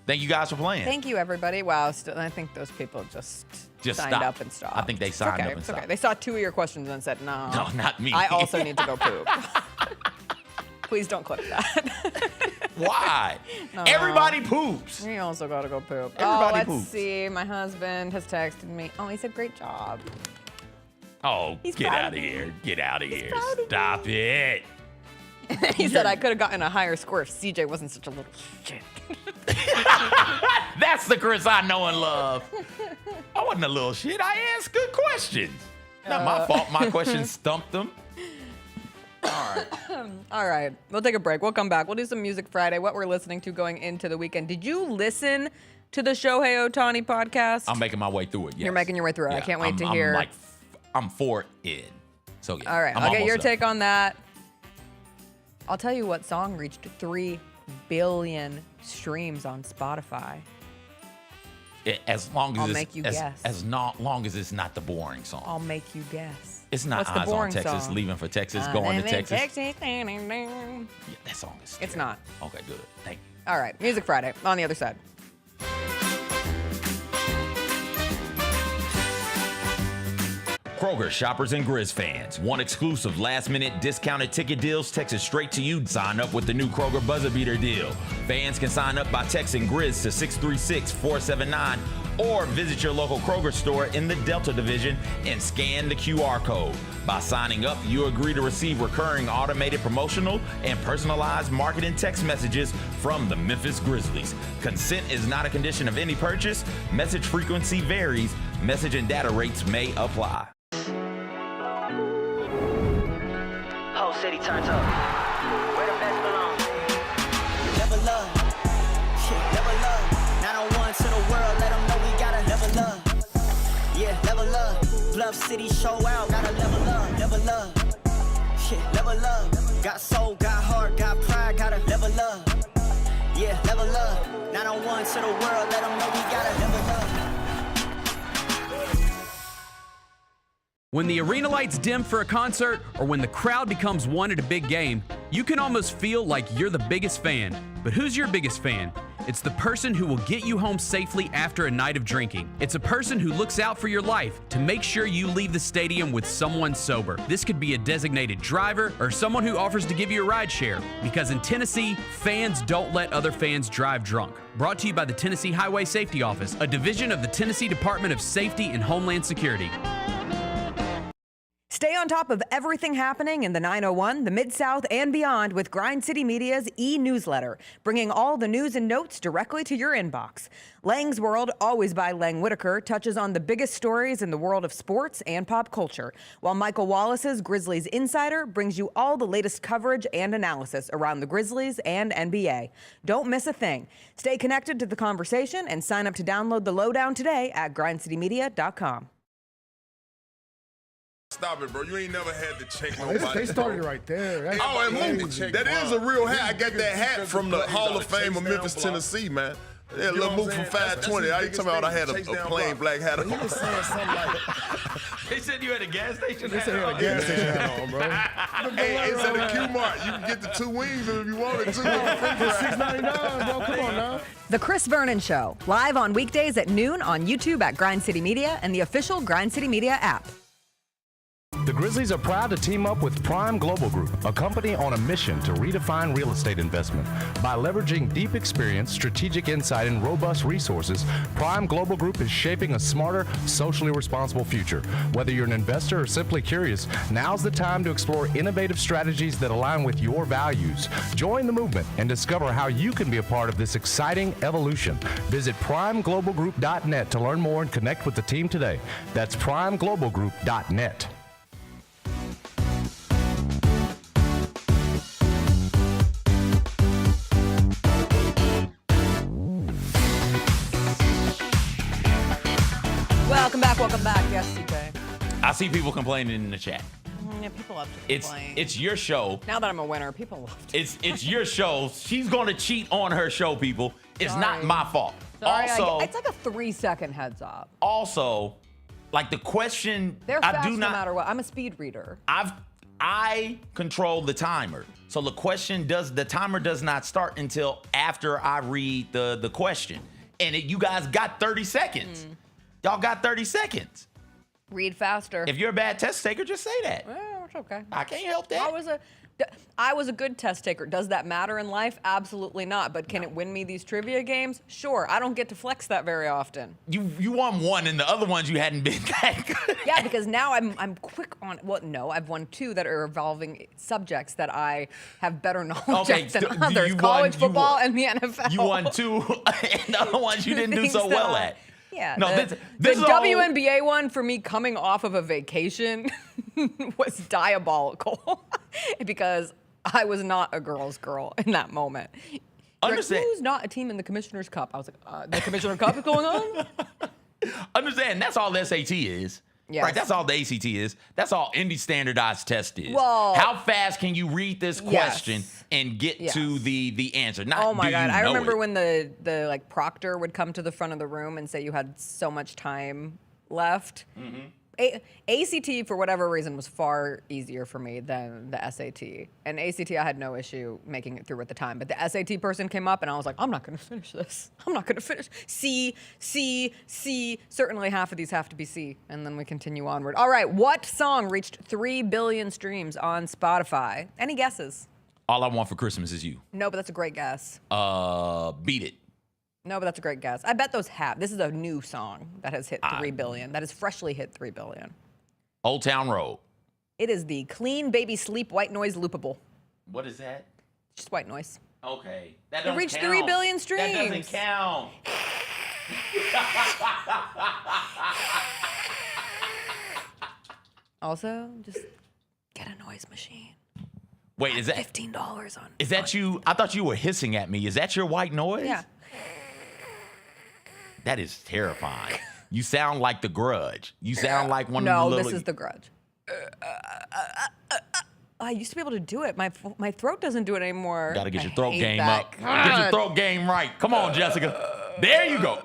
Thank you guys for playing. Thank you, everybody. Wow, I think those people just signed stopped. up and stopped. I think they signed up and it's stopped. okay. They saw 2 of your questions and said, no. No, not me. I also need to go poop. Please don't clip that. Why? No. Everybody poops. You also gotta go poop. Everybody let's poops. see. My husband has texted me. Oh, he said, great job. Oh, He's get proud out of of me. here. Get out of here. proud of Stop it. He said I could have gotten a higher score if CJ wasn't such a little shit. That's the Chris I know and love. I wasn't a little shit. I asked good questions. Not my fault. My questions stumped them. All right. We'll take a break. We'll come back. We'll do some Music Friday, what we're listening to going into the weekend. Did you listen to the Shohei Ohtani podcast? I'm making my way through it. Yes. You're making your way through it. I can't wait to hear. I'm 4 in. So yeah. All right. I'm I'll get your almost there. take on that. I'll tell you what song reached 3 billion streams on Spotify. As long as I'll it's, make you as, guess. as not long as it's not the boring song. I'll make you guess. It's not What's the Eyes on boring Texas, song? Leaving for Texas, Going to Texas. Texas. Yeah, that song is scary. It's not. Okay, good. Thank you. All right. Music Friday on the other side. Kroger shoppers and Grizz fans, want exclusive last-minute discounted ticket deals texted straight to you? Sign up with the new Kroger Buzzer Beater deal. Fans can sign up by texting Grizz to 636-479 or visit your local Kroger store in the Delta Division and scan the QR code. By signing up, you agree to receive recurring automated promotional and personalized marketing text messages from the Memphis Grizzlies. Consent is not a condition of any purchase. Message frequency varies. Message and data rates may apply. Whole city turns up. Where the best belong. Never love. Shit, never love. 901 to the world, let them know we gotta never love. Yeah, never love. Bluff City show out, gotta never love, never love. Shit, never love. Got soul, got heart, got pride, gotta never love. Yeah, never love. 901 to the world, let them know we gotta never love. When the arena lights dim for a concert or when the crowd becomes one at a big game, you can almost feel like you're the biggest fan. But who's your biggest fan? It's the person who will get you home safely after a night of drinking. It's a person who looks out for your life to make sure you leave the stadium with someone sober. This could be a designated driver or someone who offers to give you a ride share. Because in Tennessee, fans don't let other fans drive drunk. Brought to you by the Tennessee Highway Safety Office, a division of the Tennessee Department of Safety and Homeland Security. Stay on top of everything happening in the 901, the Mid-South, and beyond with Grind City Media's e-newsletter, bringing all the news and notes directly to your inbox. Lang's World, always by Lang Whitaker, touches on the biggest stories in the world of sports and pop culture, while Michael Wallace's Grizzlies Insider brings you all the latest coverage and analysis around the Grizzlies and NBA. Don't miss a thing. Stay connected to the conversation and sign up to download the lowdown today at grindcitymedia.com. Stop it, bro. You ain't never had to check nobody. They started right there. That's and crazy. that is a real hat. I got that hat from the Hall of Fame of Memphis, Tennessee, man. Yeah, a little move from 520. Are you talking about I had a plain black hat on? He was saying something like, They said you had a gas station they said he had a gas station hat on, bro. Hey, it's at the Q-Mart. You can get the 2 wings if you wanted to. For $6.99, bro. Come on now. The Chris Vernon Show, live on weekdays at noon on YouTube at Grind City Media and the official Grind City Media app. The Grizzlies are proud to team up with Prime Global Group, a company on a mission to redefine real estate investment. By leveraging deep experience, strategic insight, and robust resources, Prime Global Group is shaping a smarter, socially responsible future. Whether you're an investor or simply curious, now's the time to explore innovative strategies that align with your values. Join the movement and discover how you can be a part of this exciting evolution. Visit primeglobalgroup.net to learn more and connect with the team today. That's primeglobalgroup.net. Welcome back. Yes, CJ. I see people complaining in the chat. Yeah, people love to complain. It's your show. Now that I'm a winner, people love to. It's your show. She's going to cheat on her show, people. It's not my fault. Sorry, Also, it's like a 3-second heads up. Also, like the question, They're I fast do not. no matter what. I'm a speed reader. I control the timer. So the timer does not start until after I read the question. And you guys got 30 seconds. Y'all got 30 seconds. Read faster. If you're a bad test taker, just say that. Well, it's okay. I can't help that. I was a good test taker. Does that matter in life? Absolutely not. But can it win me these trivia games? Sure. I don't get to flex that very often. You won one, and the other ones you hadn't been that good. Yeah, because now I'm quick on. Well, no, I've won 2 that are involving subjects that I have better knowledge of than others. College football and the NFL. You won 2, and the other ones you didn't do so well at. Yeah, no, the WNBA one for me coming off of a vacation was diabolical because I was not a girl's girl in that moment. Understand? Who's not a team in the Commissioner's Cup? I was like, the Commissioner's Cup is going on? Understand, that's all the SAT is. Yes. Right, that's all the ACT is. That's all Indy standardized test is. Well, how fast can you read this question and get to the answer? Not, oh my God, I remember it. when the like proctor would come to the front of the room and say you had so much time left. ACT, for whatever reason, was far easier for me than the SAT. And ACT, I had no issue making it through at the time. But the SAT person came up, and I was like, I'm not going to finish this. I'm not going to finish. C. Certainly half of these have to be C. And then we continue onward. All right, what song reached 3 billion streams on Spotify? Any guesses? All I Want for Christmas Is You. No, but that's a great guess. Beat It. No, but that's a great guess. I bet those have. This is a new song that has hit 3 billion. That has freshly hit 3 billion. Old Town Road. It is the Clean Baby Sleep White Noise Loopable. What is that? Just white noise. Okay. That It reached 3 billion streams. That doesn't count. Also, just get a noise machine. Wait, is that $15 on? Is that you? I thought you were hissing at me. Is that your white noise? Yeah. That is terrifying. You sound like The Grudge. You sound like one of the little... No, this is The Grudge. I used to be able to do it. My throat doesn't do it anymore. Gotta get your throat game that. up. God. Get your throat game right. Come on, Jessica. There you go.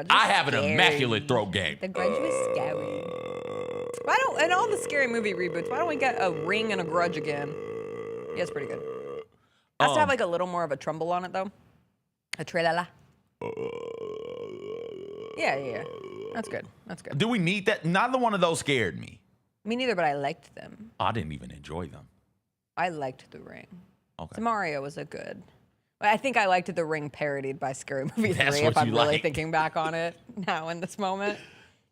I have an immaculate throat game. The Grudge was scary. Why don't, in all the scary movie reboots, why don't we get a Ring and a Grudge again? Yeah, it's pretty good. Has to have like a little more of a tremble on it though. A tralala. Yeah. That's good. That's good. Do we need that? Neither one of those scared me. Me neither, but I liked them. I didn't even enjoy them. I liked The Ring. Okay. Mario was a good. I think I liked The Ring parodied by Scary Movie 3 That's if what I'm you really like. thinking back on it now in this moment.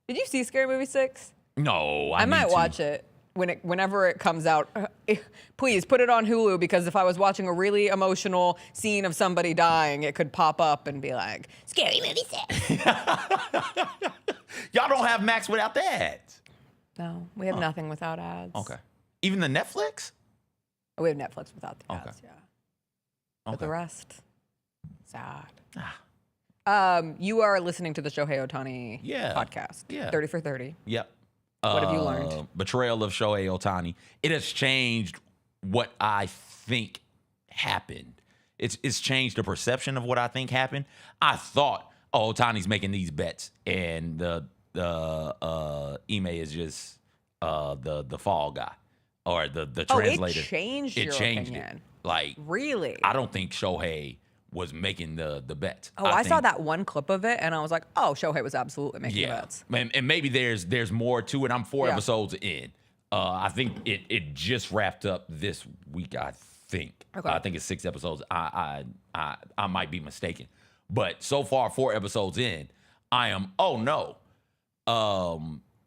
Did you see Scary Movie 6? No, I might watch it whenever it comes out. Please put it on Hulu because if I was watching a really emotional scene of somebody dying, it could pop up and be like, Scary Movie 6. Y'all don't have Max without the ads. No, we have nothing without ads. Okay. Even the Netflix? Oh, we have Netflix without the ads, yeah. But Okay. the rest, sad. You are listening to the Shohei Ohtani podcast. Yeah. 30 for 30. Yep. What have you learned? Betrayal of Shohei Ohtani. It has changed what I think happened. It's changed the perception of what I think happened. I thought, Ohtani's making these bets, and the Ime is just the fall guy or the translator. It changed your changed opinion. it. Like, really? I don't think Shohei was making the bets. Oh, I saw that one clip of it, and I was like, oh, Shohei was absolutely making bets. And maybe there's more to it. I'm 4 Yeah. episodes in. I think it just wrapped up this week, I think. Okay. I think it's 6 episodes. I might be mistaken. But so far, 4 episodes in, I am,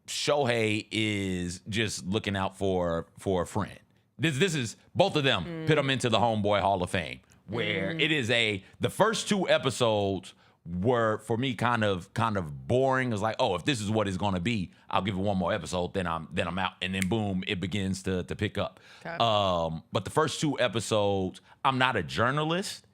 Shohei is just looking out for a friend. This is, both of them put them into the Homeboy Hall of Fame, where it is the first 2 episodes were, for me, kind of boring. It was like, if this is what it's gonna be, I'll give it one more episode, then I'm out, and then boom, it begins to pick up. Okay. But the first 2 episodes, I'm not a journalist,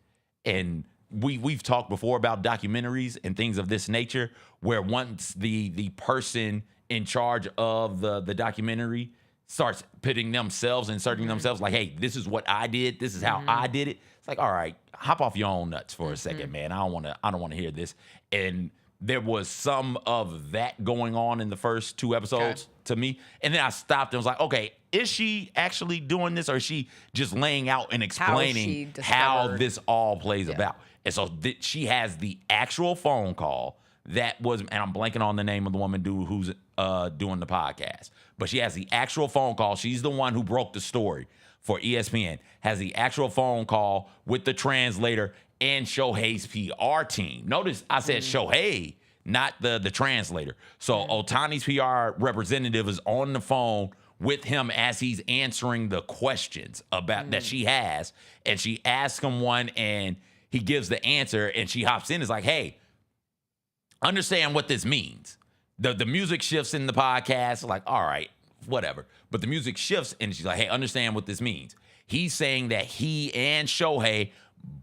and we've talked before about documentaries and things of this nature, where once the person in charge of the documentary starts putting themselves, inserting themselves, like, hey, this is what I did, this is how I did it. It's like, all right, hop off your own nuts for a second, man. I don't want to hear this. And there was some of that going on in the first 2 episodes to me. And then I stopped and was like, okay, is she actually doing this, or is she just laying out and explaining how this all plays about? And so she has the actual phone call that was, and I'm blanking on the name of the woman who's doing the podcast, but she has the actual phone call. She's the one who broke the story for ESPN, has the actual phone call with the translator and Shohei's PR team. Notice I said Shohei, not the translator. So Ohtani's PR representative is on the phone with him as he's answering the questions about that she has, and she asks him one, and he gives the answer, and she hops in. It's like, hey, understand what this means. The music shifts in the podcast. Like, all right, whatever. But the music shifts, and she's like, hey, understand what this means. He's saying that he and Shohei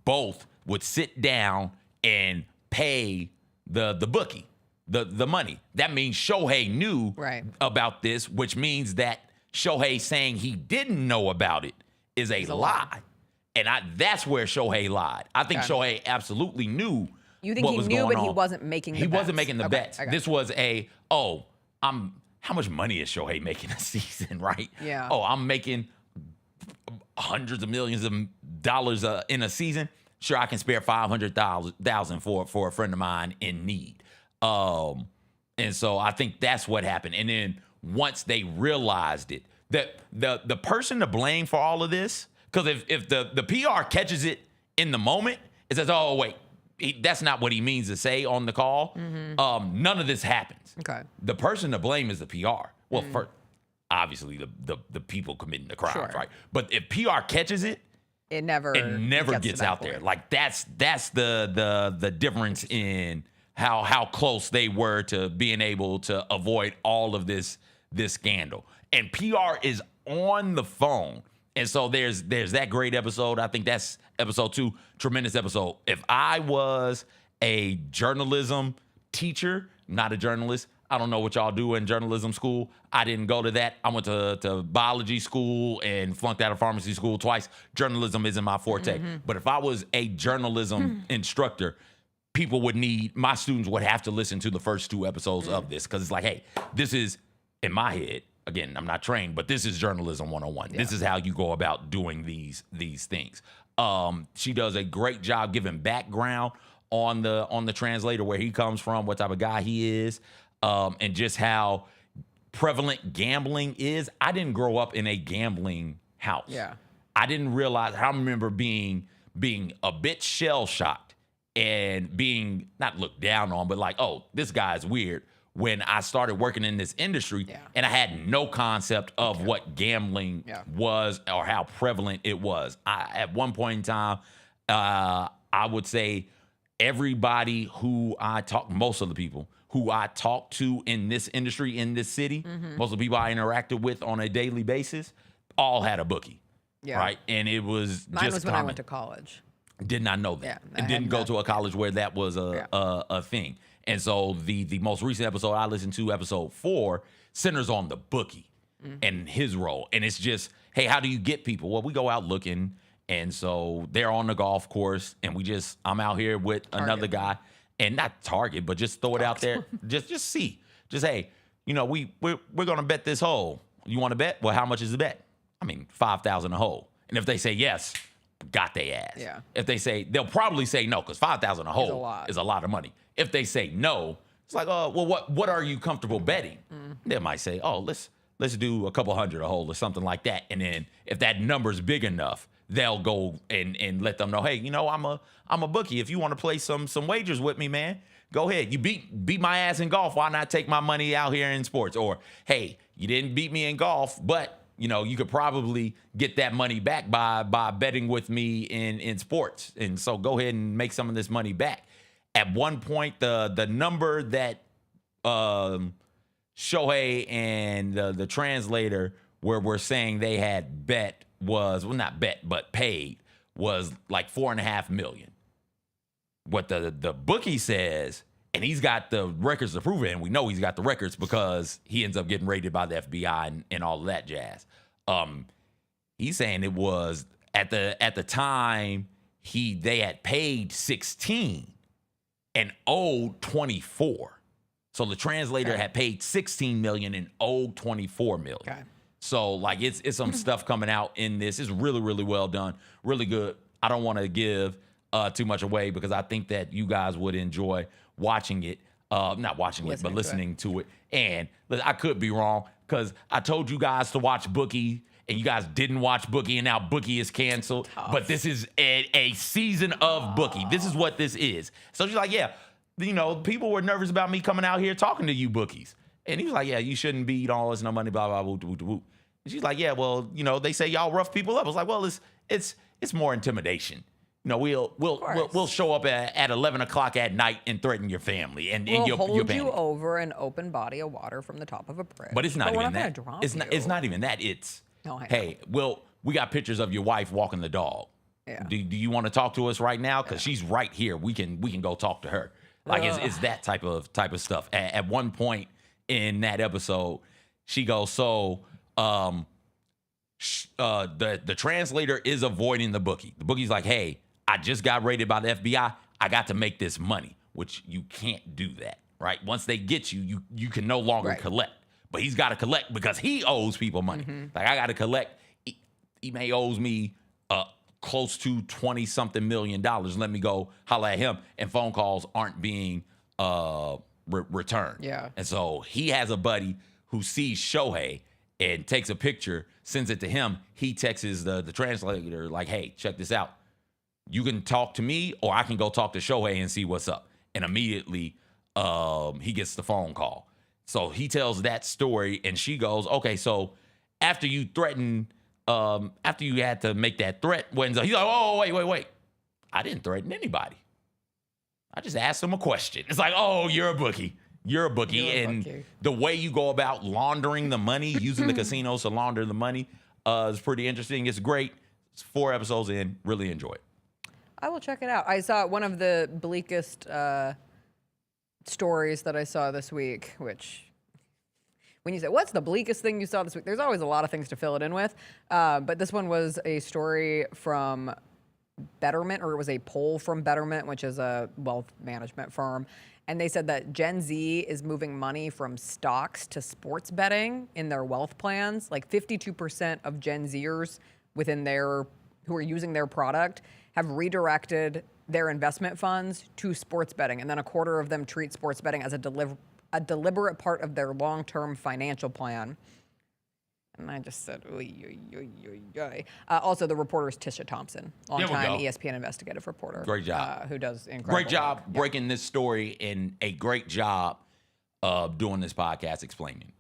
both would sit down and pay the bookie, the money. That means Shohei knew about this, which means that Shohei saying he didn't know about it is a lie. And that's where Shohei lied. I think Shohei absolutely knew You think he knew, but he wasn't making the bets? He wasn't making the bets. Okay. This was how much money is Shohei making a season, right? Yeah. Oh, I'm making hundreds of millions of dollars in a season. Sure, I can spare $500,000 for a friend of mine in need. And so I think that's what happened. And then once they realized it, that the person to blame for all of this, because if the PR catches it in the moment, it says, oh, wait, that's not what he means to say on the call. None of this happens. Okay. The person to blame is the PR. Well, first, obviously the people committing the crimes, right? But if PR catches it, it never gets out there. Like that's the difference in how close they were to being able to avoid all of this scandal. And PR is on the phone. And so there's that great episode. I think that's episode 2, tremendous episode. If I was a journalism teacher, not a journalist, I don't know what y'all do in journalism school. I didn't go to that. I went to biology school and flunked out of pharmacy school twice. Journalism isn't my forte. But if I was a journalism instructor, my students would have to listen to the first 2 episodes of this, because it's like, hey, this is, in my head, again, I'm not trained, but this is journalism 101. Yeah. This is how you go about doing these things. She does a great job giving background on the translator, where he comes from, what type of guy he is, and just how prevalent gambling is. I didn't grow up in a gambling house. Yeah. I didn't realize. I remember being a bit shell-shocked and being not looked down on, but like, oh, this guy's weird, when I started working in this industry. And I had no concept of what gambling was or how prevalent it was. At one point in time, I would say everybody most of the people who I talked to in this industry, in this city, most of the people I interacted with on a daily basis, all had a bookie. Yeah. Right. And it was Mine just was when I went to college. Did not know that. Yeah, and didn't go to a college where that was a thing. And so the most recent episode I listened to, episode 4, centers on the bookie and his role. And it's just, hey, how do you get people? Well, we go out looking. And so they're on the golf course, and I'm out here with another guy, and not target, but just throw it out there. just see. Just, hey, we're going to bet this hole. You want to bet? Well, how much is the bet? I mean, $5,000 a hole. And if they say yes, got they ass. Yeah. If they say, they'll probably say no, because $5,000 a hole is a lot of money. If they say no, it's like, oh, well, what are you comfortable betting? They might say, oh, let's do a couple hundred a hole or something like that. And then if that number's big enough, they'll go and let them know, hey, I'm a bookie. If you want to play some wagers with me, man, go ahead. You beat my ass in golf. Why not take my money out here in sports? Or, hey, you didn't beat me in golf, but you could probably get that money back by betting with me in sports. And so go ahead and make some of this money back. At one point, the number that Shohei and the translator were saying they had bet was, well, not bet, but paid, was like $4.5 million. What the bookie says, and he's got the records to prove it, and we know he's got the records because he ends up getting raided by the FBI and all of that jazz. He's saying it was at the time they had paid 16 and owed 24. So the translator had paid 16 million and owed 24 million. Okay. So like it's some stuff coming out in this. It's really, really well done. Really good. I don't want to give too much away because I think that you guys would enjoy watching it. Not watching it, but listening to it. And I could be wrong because I told you guys to watch Bookie and you guys didn't watch Bookie, and now Bookie is canceled. Tough. But this is a season of Bookie. This is what this is. So she's like, yeah, people were nervous about me coming out here talking to you bookies. And he was like, yeah, you shouldn't be eating all this, no money, blah, blah, woo, woo, woo. And she's like, yeah, well, they say y'all rough people up. I was like, well, it's more intimidation. We'll show up at 11 o'clock at night and threaten your family and your hold family. you over an open body of water from the top of a bridge. But it's not even that. It's not even that. It's, hey, we got pictures of your wife walking the dog. Yeah. Do you want to talk to us right now? Because she's right here. We can go talk to her. Like it's that type of stuff. At one point in that episode, she goes, so the translator is avoiding the bookie. The bookie's like, hey, I just got raided by the FBI. I got to make this money, which you can't do that, right? Once they get you, you can no longer collect. But he's got to collect because he owes people money. Like, I got to collect. He may owes me close to $20-something million. Let me go holler at him. And phone calls aren't being returned. Yeah. And so he has a buddy who sees Shohei and takes a picture, sends it to him. He texts the translator like, hey, check this out. You can talk to me or I can go talk to Shohei and see what's up. And immediately he gets the phone call. So he tells that story and she goes, okay, so after you threatened, after you had to make that threat, he's like, oh, wait. I didn't threaten anybody. I just asked him a question. It's like, oh, you're a bookie. You're a bookie. The way you go about laundering the money, using the casinos to launder the money, is pretty interesting. It's great. It's 4 episodes in. Really enjoy it. I will check it out. I saw one of the bleakest stories that I saw this week, which, when you say, what's the bleakest thing you saw this week? There's always a lot of things to fill it in with. But this one was a story from Betterment, or it was a poll from Betterment, which is a wealth management firm. And they said that Gen Z is moving money from stocks to sports betting in their wealth plans. Like 52% of Gen Zers who are using their product have redirected their investment funds to sports betting. And then a quarter of them treat sports betting as a deliberate part of their long-term financial plan. And I just said, oy, oy, oy, oy, oy. Also, the reporter is Tisha Thompson, longtime ESPN investigative reporter. Great job. Who does incredible Great job work. breaking this story and a great job of doing this podcast explaining.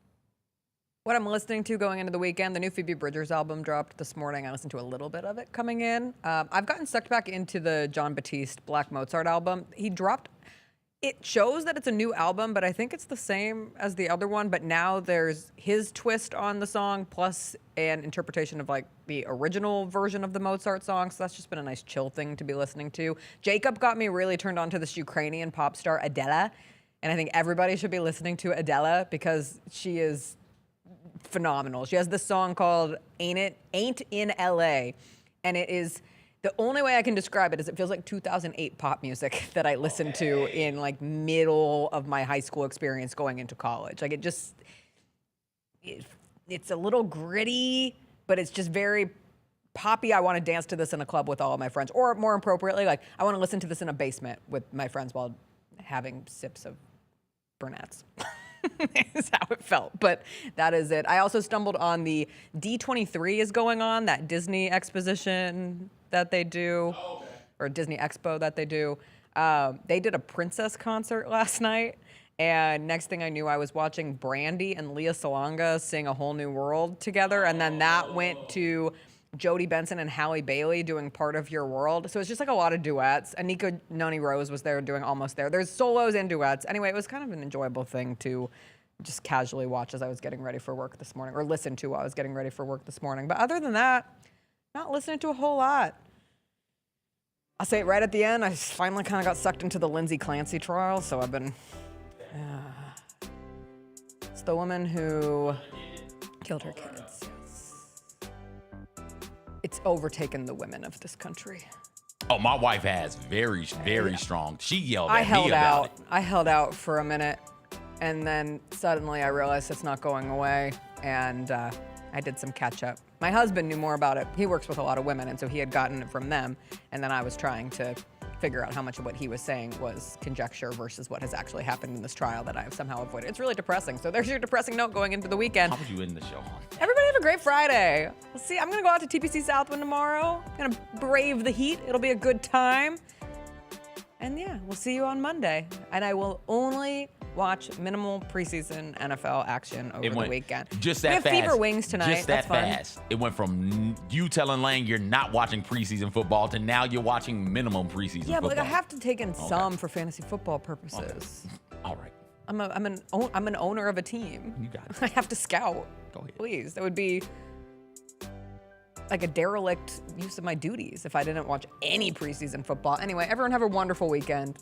What I'm listening to going into the weekend, the new Phoebe Bridgers album dropped this morning. I listened to a little bit of it coming in. I've gotten sucked back into the John Batiste Black Mozart album. He dropped... It shows that it's a new album, but I think it's the same as the other one. But now there's his twist on the song, plus an interpretation of like the original version of the Mozart song. So that's just been a nice chill thing to be listening to. Jacob got me really turned on to this Ukrainian pop star, Adela. And I think everybody should be listening to Adela because she is phenomenal. She has this song called Ain't in LA. And it is... The only way I can describe it is it feels like 2008 pop music that I listened to in like middle of my high school experience going into college. Like it's a little gritty, but it's just very poppy. I want to dance to this in a club with all of my friends, or more appropriately, like I want to listen to this in a basement with my friends while having sips of Burnett's. Is how it felt, but that is it. I also stumbled on the D23 is going on, that Disney exposition that they do, or Disney Expo that they do. They did a princess concert last night, and next thing I knew, I was watching Brandy and Lea Salonga sing A Whole New World together, and then that went to Jodie Benson and Halle Bailey doing Part of Your World. So it's just like a lot of duets. Anika Noni Rose was there doing Almost There. There's solos and duets. Anyway, it was kind of an enjoyable thing to just casually watch as I was getting ready for work this morning, or listen to while I was getting ready for work this morning. But other than that, not listening to a whole lot. I'll say it right at the end, I finally kind of got sucked into the Lindsay Clancy trial, so I've been... It's the woman who killed her kids. It's overtaken the women of this country. Oh, my wife has very strong. She yelled at me about it. I held out for a minute, and then suddenly I realized it's not going away, and I did some catch up. My husband knew more about it. He works with a lot of women, and so he had gotten it from them, and then I was trying to figure out how much of what he was saying was conjecture versus what has actually happened in this trial that I have somehow avoided. It's really depressing. So there's your depressing note going into the weekend. How would you end the show on? Everybody have a great Friday. We'll see. I'm going to go out to TPC Southwind tomorrow. I'm going to brave the heat. It'll be a good time. And yeah, we'll see you on Monday. And I will only watch minimal preseason NFL action over the weekend. Just that fast. We have Fever Wings tonight. Just that That's fast. It went from you telling Lang you're not watching preseason football to now you're watching minimum preseason football. Yeah, but like I have to take in some for fantasy football purposes. Okay. All right. I'm an owner of a team. You got it. I have to scout. Go ahead. Please. That would be like a derelict use of my duties if I didn't watch any preseason football. Anyway, everyone have a wonderful weekend.